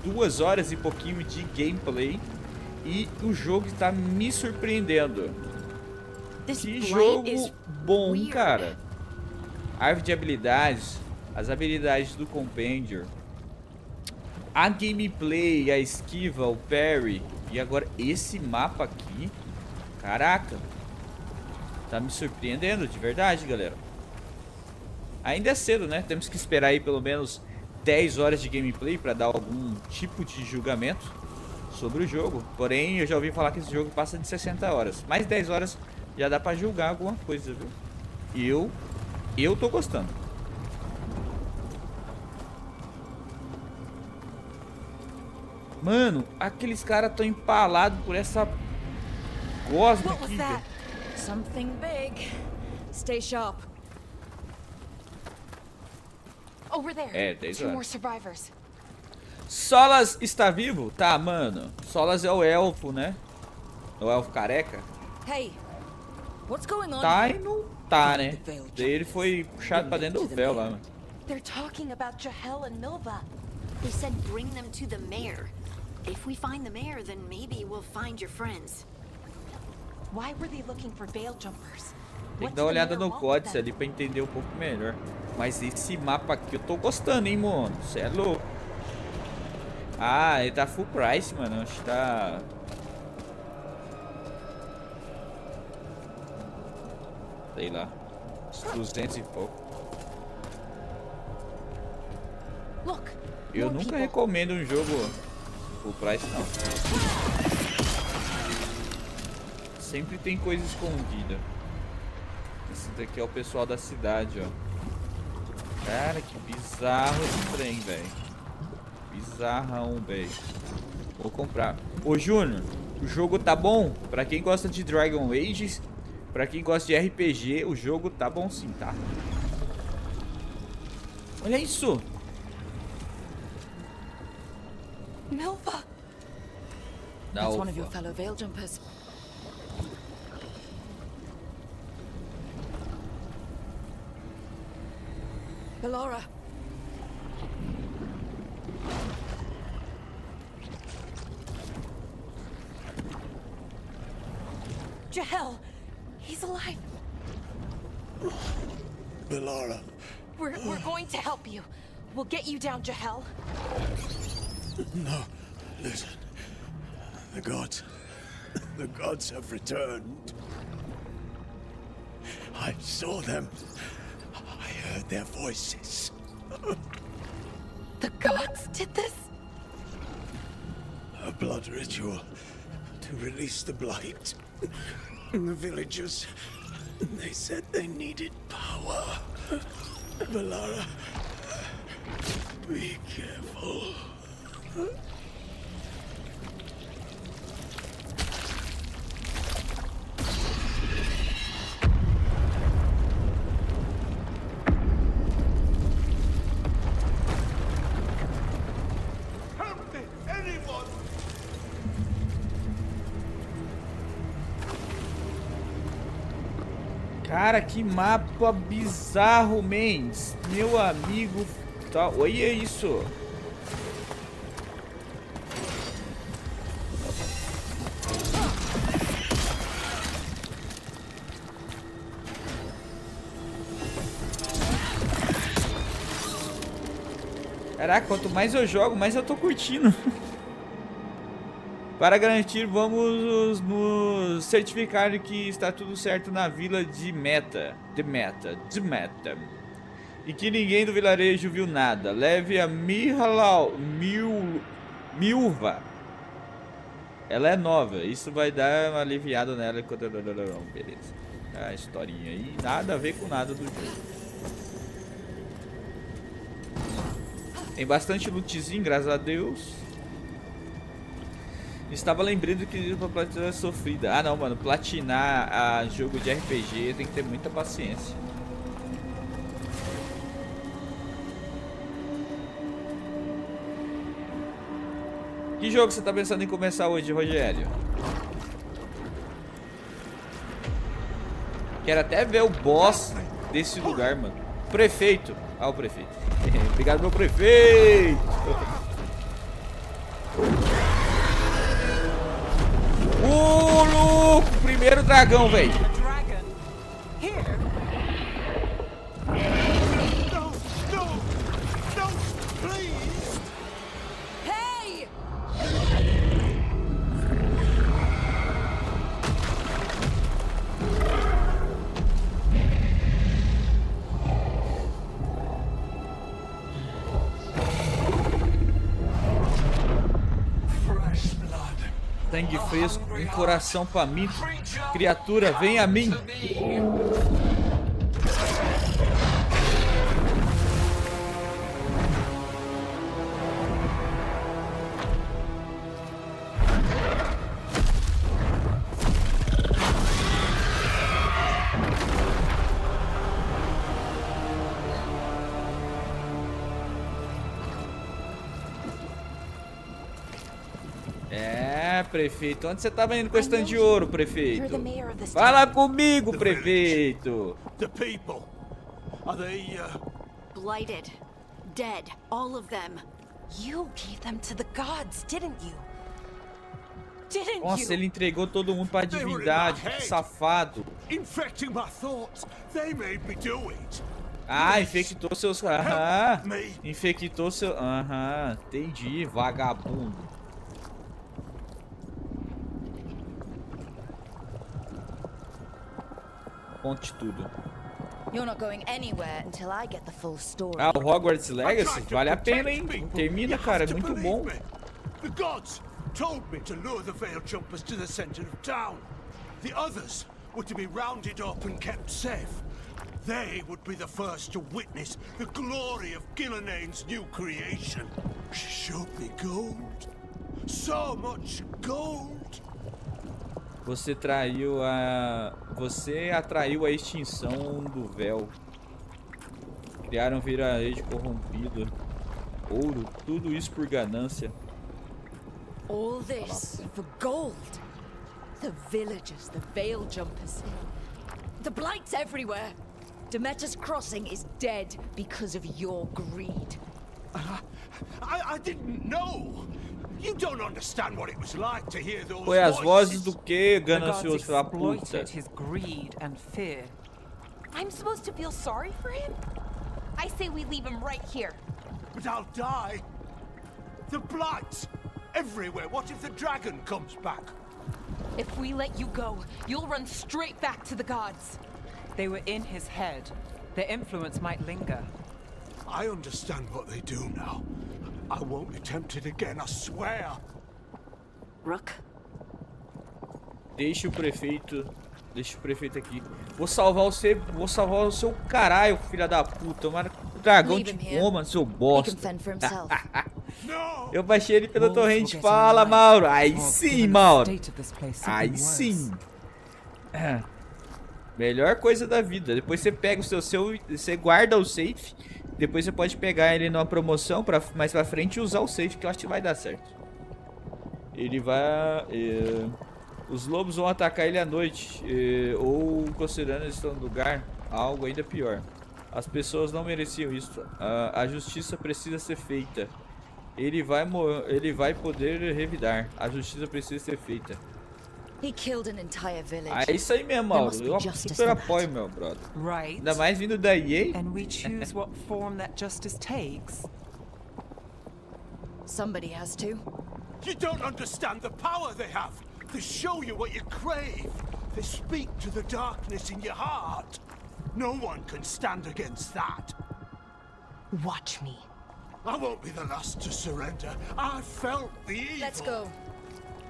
2 horas e pouquinho de gameplay e o jogo está me surpreendendo. Que jogo bom, cara. Árvore de habilidades, as habilidades do compêndio, a gameplay, a esquiva, o parry e agora esse mapa aqui. Caraca, tá me surpreendendo de verdade, galera. Ainda é cedo, né? Temos que esperar aí pelo menos 10 horas de gameplay para dar algum tipo de julgamento sobre o jogo. Porém, eu já ouvi falar que esse jogo passa de 60 horas. Mais 10 horas já dá para julgar alguma coisa, viu? Eu tô gostando. Mano, aqueles caras tão empalados por essa gosma aqui, velho. Something big. Stay sharp. Over there. É, 10 Two more horas. survivors. Solas está vivo? Tá, mano. Solas é o elfo, né? É o elfo careca. Hey, what's going on? Tá e não tá, né? Daí ele foi puxado pra dentro do véu lá, mano. They're talking about Jahel and Milva. They said bring them to the mayor. If we find the mayor, then maybe we'll find your friends. Why were they looking for veil jumpers? Tem que What's dar uma the olhada mayor no want códice with ali pra entender um pouco melhor. Mas esse mapa aqui eu tô gostando, hein, mano. Cê é louco. Ah, ele tá full price, mano. Acho que tá... sei lá. Uns 200 e pouco. Look, Eu more nunca people. recomendo um jogo full price, não. Sempre tem coisa escondida. Esse daqui é o pessoal da cidade, ó. Cara, que bizarro esse trem, velho. Bizarrão, velho. Vou comprar. Ô, Júnior, o jogo tá bom? Pra quem gosta de Dragon Age, pra quem gosta de RPG, o jogo tá bom sim, tá? Olha isso! Milva. That's one of your fellow veil jumpers. Bellora. Jahel, he's alive. Bellora. We're going to help you. We'll get you down, Jahel. No, listen. The gods have returned. I saw them. I heard their voices. The gods did this? A blood ritual to release the blight. The villagers, they said they needed power. Bellora, be careful. Help me, anyone! Cara, que mapa bizarro, mens. Meu amigo. Tá, olha isso. Caraca, quanto mais eu jogo, mais eu tô curtindo. Para garantir, vamos nos certificar de que está tudo certo na vila de Meta. De Meta. E que ninguém do vilarejo viu nada. Leve a Milva. Ela é nova. Isso vai dar uma aliviada nela. Beleza. A historinha aí. Nada a ver com nada do jogo. Tem bastante lootzinho, graças a Deus. Estava lembrando que pra platinar é sofrida. Ah não, mano, platinar a jogo de RPG tem que ter muita paciência. Que jogo você tá pensando em começar hoje, Rogério? Quero até ver o boss desse lugar, mano. Prefeito. Ah, o prefeito. Obrigado, meu prefeito. Ô, louco! Primeiro dragão, velho. Sangue fresco, um coração faminto. Criatura, vem a mim. Prefeito, onde você tava indo com esse tanto de ouro, prefeito? Fala comigo, prefeito. The people, are they blighted, dead, all of them. You gave them to the gods, didn't you? Didn't Nossa, you? ele entregou todo mundo pra divindade, que safado. Infecting my thoughts. They made me do it. Ah, infectou seus... Aham, infectou seu... Aham, entendi, vagabundo. Conte tudo. You're not going anywhere until I get the full story. Ah, o Hogwarts Legacy? Vale a pena, hein? Termina, cara, é muito bom. The gods told me to lure the Veil Jumpers to the center of town. The others were to be rounded up and kept safe. They would be the first to witness the glory of Gilnenane's new creation. She showed me gold. So much gold. Você atraiu a extinção do véu. Criaram um vilarejo corrompido. Ouro, tudo isso por ganância. All this for gold. The villagers, the Veil Jumpers. The blights everywhere. Demeter's Crossing is dead because of your greed. I didn't know. You don't understand what it was like to hear those Foi as vozes voices. do que, ganancioso, filho da puta? His greed and fear. I'm supposed to feel sorry for him? I say we leave him right here. But I'll die. The blights everywhere. What if the dragon comes back? If we let you go, you'll run straight back to the gods. They were in his head. Their influence might linger. I understand what they do now. I won't be tempted again, I swear. Rook? Deixa o prefeito aqui. Vou salvar o seu caralho, filha da puta. Tomara que o dragão te coma, seu bosta. Eu baixei ele pela torrente. Fala, Mauro. Aí sim, Mauro. Aí sim. Melhor coisa da vida. Depois você pega o seu você guarda o safe. Depois você pode pegar ele numa promoção mais pra frente e usar o safe, que eu acho que vai dar certo. Ele vai... os lobos vão atacar ele à noite. Ou considerando eles estão no lugar, algo ainda pior. As pessoas não mereciam isso. A justiça precisa ser feita. Ele vai poder revidar. A justiça precisa ser feita. He killed an entire village. É isso aí mesmo, Mauro. Eu super apoio, meu brother. Right. Ainda mais vindo da EA. And we choose what form that justice takes. Somebody has to. You don't understand the power they have. They show you what you crave. They speak to the darkness in your heart. No one can stand against that. Watch me. I won't be the last to surrender. I felt the evil. Let's go.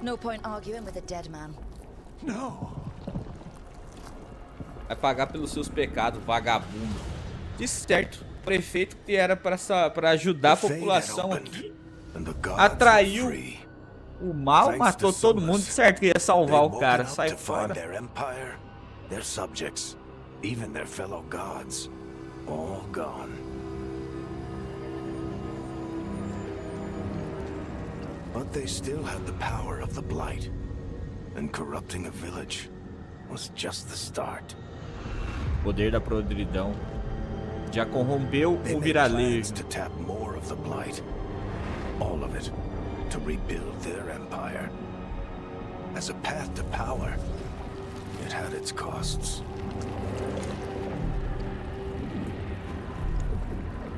No point arguing with a dead man. No. Vai pagar pelos seus pecados, vagabundo. Disse certo. O prefeito que era pra ajudar a população aqui atraiu o mal, matou todo mundo. Certo que ia salvar o cara. Sai fora. Their subjects, even their fellow gods, all gone. But they still had the power of the Blight, and corrupting a village was just the start. Poder da podridão. Já corrompeu They o made viraleiro. plans to tap more of the blight. All of it to rebuild their empire. As a path to power, it had its costs.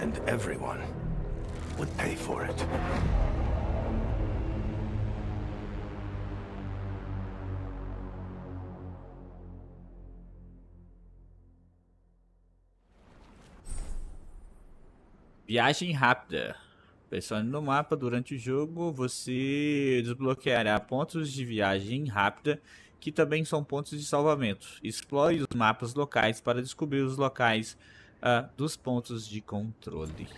And everyone would pay for it. Viagem rápida. Pressionando no mapa durante o jogo, você desbloqueará pontos de viagem rápida, que também são pontos de salvamento. Explore os mapas locais para descobrir os locais dos pontos de controle.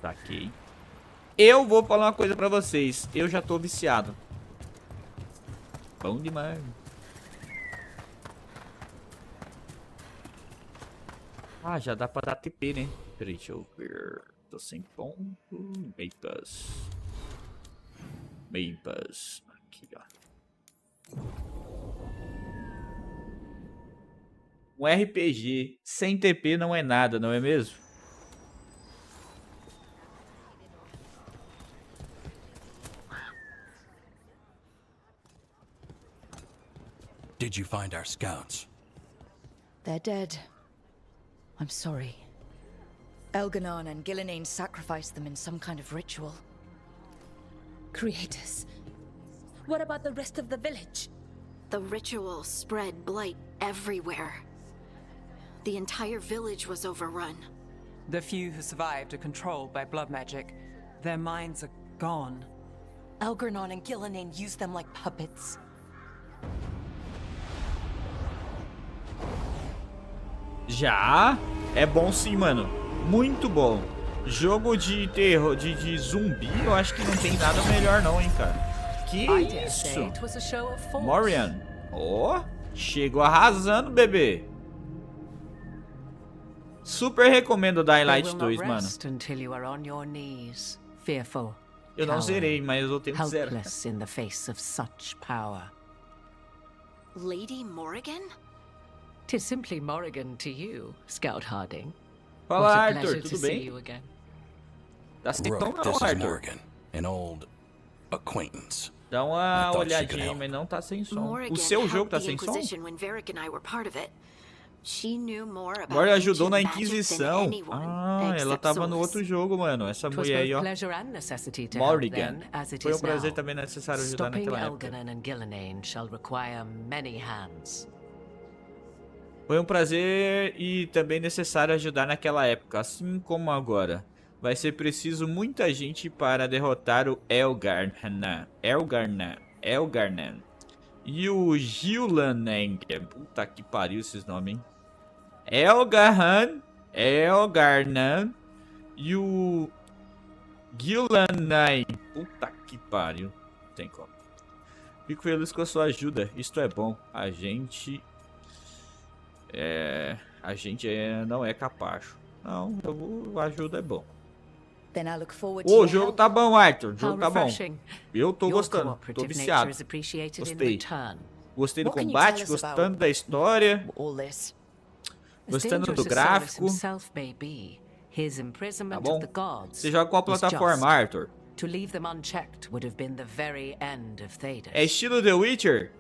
Saquei. Eu vou falar uma coisa pra vocês. Eu já tô viciado. Bom demais. Ah, já dá pra dar TP, né? Peraí, deixa eu ver. Tô sem ponto. Mapas. Mapas. Aqui, ó. Um RPG sem TP não é nada, não é mesmo? Did you find our scouts? They're dead. I'm sorry. Elganon and Gillenane sacrificed them in some kind of ritual. Creators. What about the rest of the village? The ritual spread blight everywhere. The entire village was overrun. The few who survived are controlled by blood magic. Their minds are gone. Elganon and Gillenane used them like puppets. Já é bom sim, mano. Muito bom. Jogo de terror, de zumbi, eu acho que não tem nada melhor não, hein, cara. Que isso? Morian. Ó, chegou arrasando, bebê. Super recomendo o Dying Light 2, mano. Eu não zerei, mas eu tenho que zerar. Lady Morrigan? Tis simply Morrigan to you, Scout Harding. Fala, What a Arthur, pleasure tudo to see bem? you again. Tá sem tom Rook, não, this is Arthur. Morgan, an old acquaintance. Dá I uma thought she could olhadinha aí, help. mas não tá sem som. Morrigan O seu jogo helped tá the sem som? Inquisition when Varric and I were part of it. She knew more about Morgan ajudou ancient na magic than Inquisição. anyone, Ah, ela except tava no Solus. outro jogo, mano. Essa 'Twas mulher aí, both ó. pleasure and necessity to help Morrigan. then, as it Foi um is prazer now. também necessário ajudar Stopping naquela época. Elganon and Gillenane shall require many hands. Foi um prazer e também necessário ajudar naquela época, assim como agora. Vai ser preciso muita gente para derrotar o Elgarnan. E o Gillenane. Puta que pariu esses nomes, hein? Elgarnan e o Gillenane. Puta que pariu. Não tem como. Fico feliz com a sua ajuda. Isto é bom. A gente não é capacho. Não, ajuda é bom. Then I look forward to O your jogo help. tá bom, Arthur. O jogo How tá bom. refreshing. Eu tô Your gostando. Tô cooperative viciado. nature is appreciated in Gostei. return. Gostei do What can you combate, tell us gostando about da história, all this? As gostando dangerous do as Solus gráfico. himself may be, his imprisonment Tá bom? of the gods Você joga qual was plataforma, just. Arthur? To leave them unchecked would have been the very end of Thedas. É estilo The Witcher?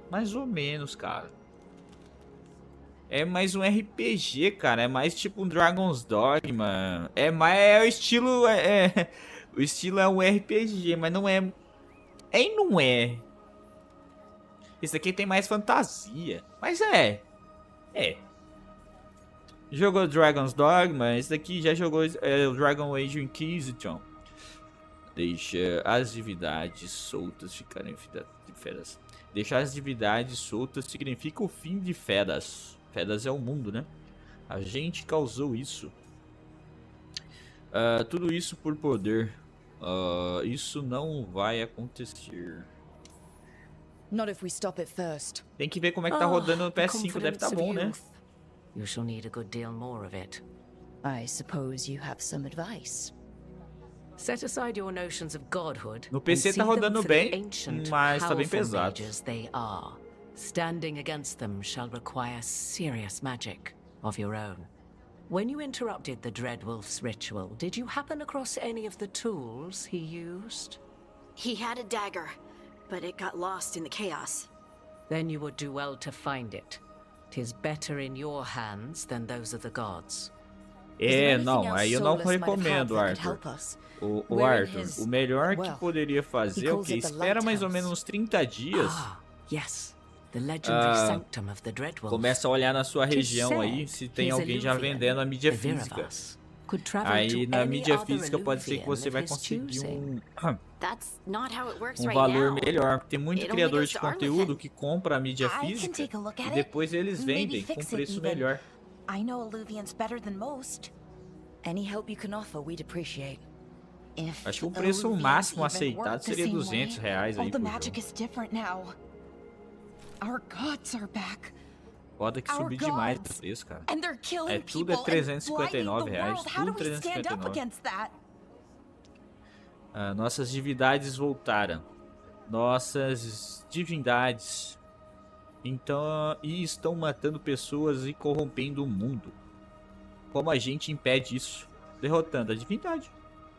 Mais ou menos, cara. É mais um RPG, cara. É mais tipo um Dragon's Dogma. É o estilo. O estilo é um RPG, mas não é. E não é. Esse aqui tem mais fantasia. Mas é. Jogou Dragon's Dogma. Esse daqui já jogou o Dragon Age Inquisition. Deixa as divindades soltas ficarem de Fedas. Deixar as divindades soltas significa o fim de Fedas. Fedas é o mundo, né? A gente causou isso. Tudo isso por poder. Isso não vai acontecer. Not if we stop it first. Tem que ver como é que tá rodando no PS5. Deve tá bom, né? You shall need a good deal more of it. I suppose you have some advice. Set aside your notions of godhood. No PC and tá see rodando them for the bem, ancient, mas tá bem powerful pesado. mages they are. Standing against them shall require serious magic of your own. When you interrupted the Dreadwolf's ritual, did you happen across any of the tools he used? He had a dagger, but it got lost in the chaos. Then you would do well to find it. 'Tis better in your hands than those of the gods. Não, aí eu não recomendo, Arthur. O Arthur, o melhor que poderia fazer é o quê? Espera mais ou menos uns 30 dias. Yes. The legendary sanctum of the Dreadwolf. Começa a olhar na sua região aí se tem alguém já vendendo a mídia física. Aí na mídia física pode ser que você vai conseguir um valor melhor. Tem muito criador de conteúdo que compra a mídia física e depois eles vendem com preço melhor. I know Alluvians better than most. Any help you can offer, we'd appreciate. Acho que o preço máximo aceitado seria R$200 aí All the por magic jogo. is different now. Our gods are back. Foda que subiu demais o preço, cara. And they're killing Tudo é people and R$359, blinding the world. How do tudo we stand up R$359. against that? Nossas divindades voltaram. Nossas divindades. Então, e estão matando pessoas e corrompendo o mundo. Como a gente impede isso? Derrotando a divindade.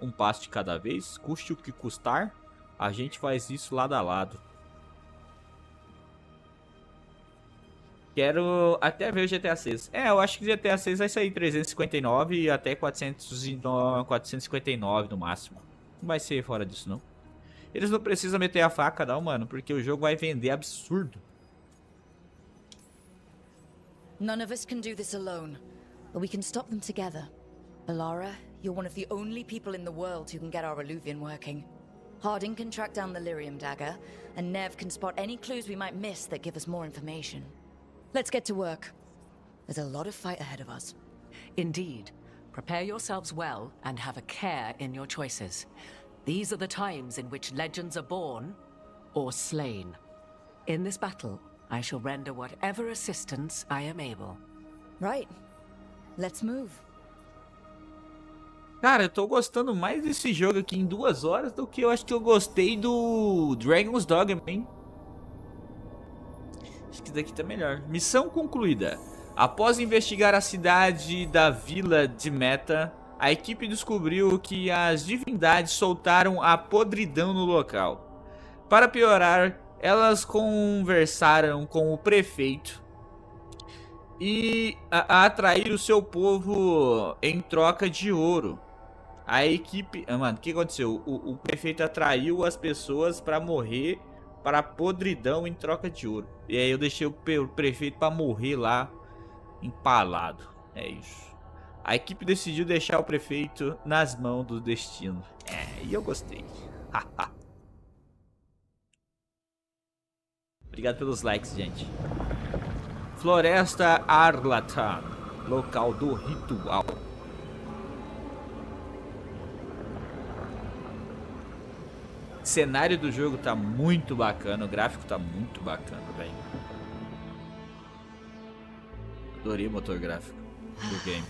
Um passo de cada vez, custe o que custar, a gente faz isso lado a lado. Quero até ver o GTA 6. Eu acho que o GTA 6 vai sair 359 e até 459 no máximo. Não vai ser fora disso, não. Eles não precisam meter a faca, não, mano, porque o jogo vai vender absurdo. None of us can do this alone, but we can stop them together. Alara, you're one of the only people in the world who can get our Alluvian working. Harding can track down the Lyrium dagger, and Nev can spot any clues we might miss that give us more information. Let's get to work. There's a lot of fight ahead of us. Indeed. Prepare yourselves well and have a care in your choices. These are the times in which legends are born or slain. In this battle, I shall render whatever assistance I am able. Right. Let's move. Cara, eu tô gostando mais desse jogo aqui em 2 horas do que eu acho que eu gostei do Dragon's Dogma, hein? Acho que daqui tá melhor. Missão concluída. Após investigar a cidade da vila de Meta, a equipe descobriu que as divindades soltaram a podridão no local. Para piorar, elas conversaram com o prefeito e a atrair o seu povo em troca de ouro. A equipe... mano, o que aconteceu? O prefeito atraiu as pessoas para morrer para a podridão em troca de ouro. E aí eu deixei o prefeito para morrer lá empalado. É isso. A equipe decidiu deixar o prefeito nas mãos do destino. E eu gostei. Obrigado pelos likes, gente. Floresta Arlatan, local do ritual. O cenário do jogo tá muito bacana, o gráfico tá muito bacana, velho. Adorei o motor gráfico do game.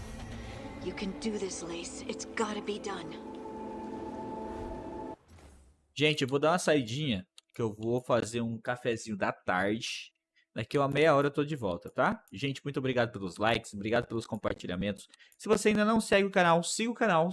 You can do this, Lace. It's gotta be done. Gente, eu vou dar uma saidinha, que eu vou fazer um cafezinho da tarde. Daqui a uma meia hora eu tô de volta, tá? Gente, muito obrigado pelos likes, obrigado pelos compartilhamentos. Se você ainda não segue o canal, siga o canal.